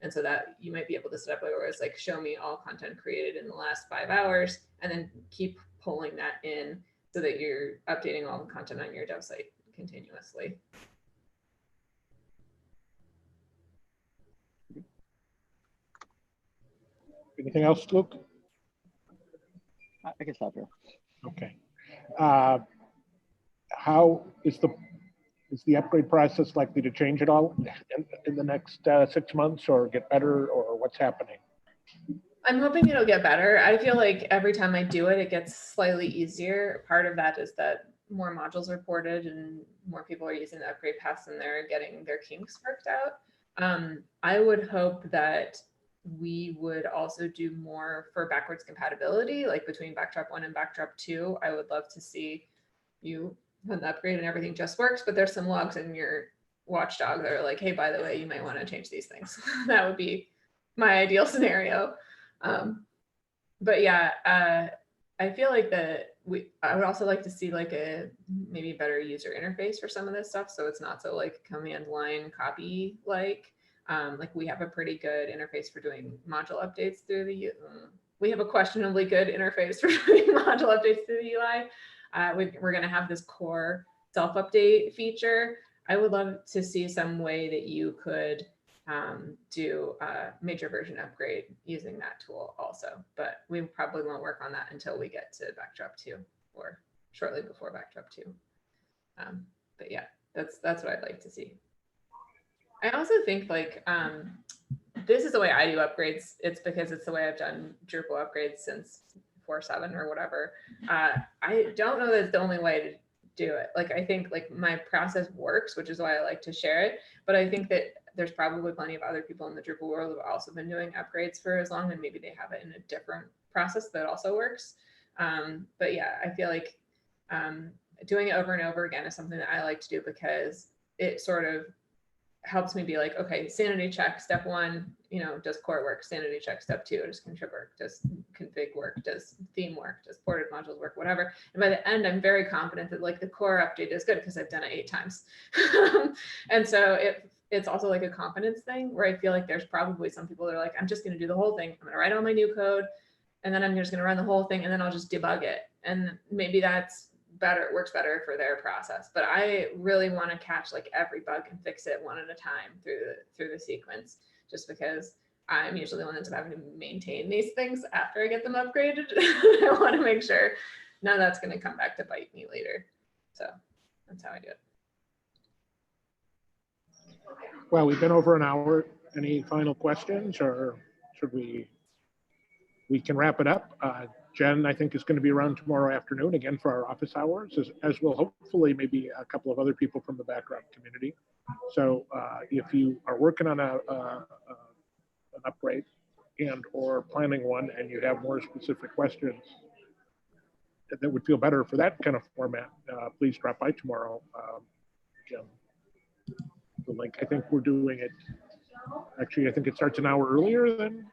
And so that you might be able to set up where it's like, show me all content created in the last 5 hours, and then keep pulling that in so that you're updating all the content on your dev site continuously. Anything else, Luke? I can stop here. Okay. How is the upgrade process likely to change at all in the next 6 months, or get better, or what's happening? I'm hoping it'll get better. I feel like every time I do it, it gets slightly easier. Part of that is that more modules are ported and more people are using the upgrade paths and they're getting their kinks worked out. I would hope that we would also do more for backwards compatibility, like between Backdrop 1 and Backdrop 2. I would love to see you when the upgrade and everything just works, but there's some logs in your watchdog that are like, hey, by the way, you might want to change these things. That would be my ideal scenario. But yeah, I feel like I would also like to see like a maybe better user interface for some of this stuff. So it's not so like command line copy like we have a pretty good interface for doing module updates through the, we have a questionably good interface for doing module updates through the UI. We're gonna have this core self-update feature. I would love to see some way that you could do a major version upgrade using that tool also, but we probably won't work on that until we get to Backdrop 2 or shortly before Backdrop 2. But yeah, that's what I'd like to see. I also think like this is the way I do upgrades. It's because it's the way I've done Drupal upgrades since 4.7 or whatever. I don't know that it's the only way to do it. Like I think like my process works, which is why I like to share it. But I think that there's probably plenty of other people in the Drupal world who have also been doing upgrades for as long, and maybe they have it in a different process that also works. But yeah, I feel like doing it over and over again is something that I like to do because it sort of helps me be like, okay, sanity check, step 1, you know, does core work? Sanity check, step 2, does contrib work? Does config work? Does theme work? Does ported modules work? Whatever. And by the end, I'm very confident that like the core update is good because I've done it 8 times. And so it's also like a confidence thing where I feel like there's probably some people that are like, I'm just going to do the whole thing. I'm going to write all my new code, and then I'm just going to run the whole thing, and then I'll just debug it. And maybe that's better, works better for their process. But I really want to catch like every bug and fix it one at a time through the sequence, just because I'm usually the one that's having to maintain these things after I get them upgraded. I want to make sure none of that's going to come back to bite me later. So that's how I do it. Well, we've been over an hour. Any final questions, or should we can wrap it up? Jen, I think, is going to be around tomorrow afternoon again for our office hours, as will hopefully maybe a couple of other people from the background community. So if you are working on an upgrade and or planning one, and you have more specific questions that would feel better for that kind of format, please drop by tomorrow. Again, the link, I think we're doing it, actually, I think it starts an hour earlier than,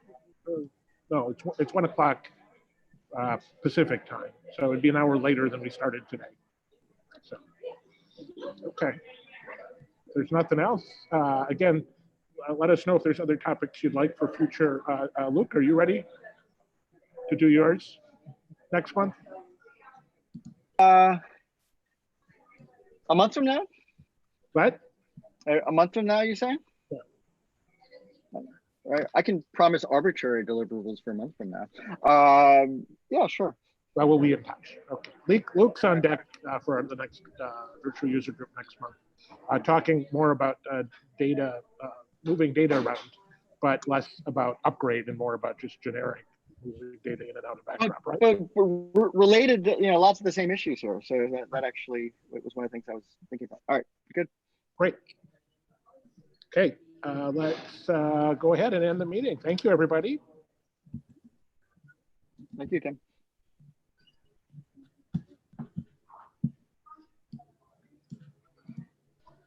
no, it's 1 o'clock Pacific time. So it'd be an hour later than we started today. So, okay. If there's nothing else. Again, let us know if there's other topics you'd like for future. Luke, are you ready to do yours next month? A month from now? What? A month from now, you saying? Yeah. Right. I can promise arbitrary deliverables for a month from now. Yeah, sure. Well, we'll be in touch. Okay. Luke's on deck for the next virtual user group next month, talking more about data, moving data around, but less about upgrade and more about just generic moving data in and out of Backdrop, right? But we're related, you know, lots of the same issues here. So that actually was one of the things I was thinking about. All right, good. Great. Okay, let's go ahead and end the meeting. Thank you, everybody. Thank you, Tim.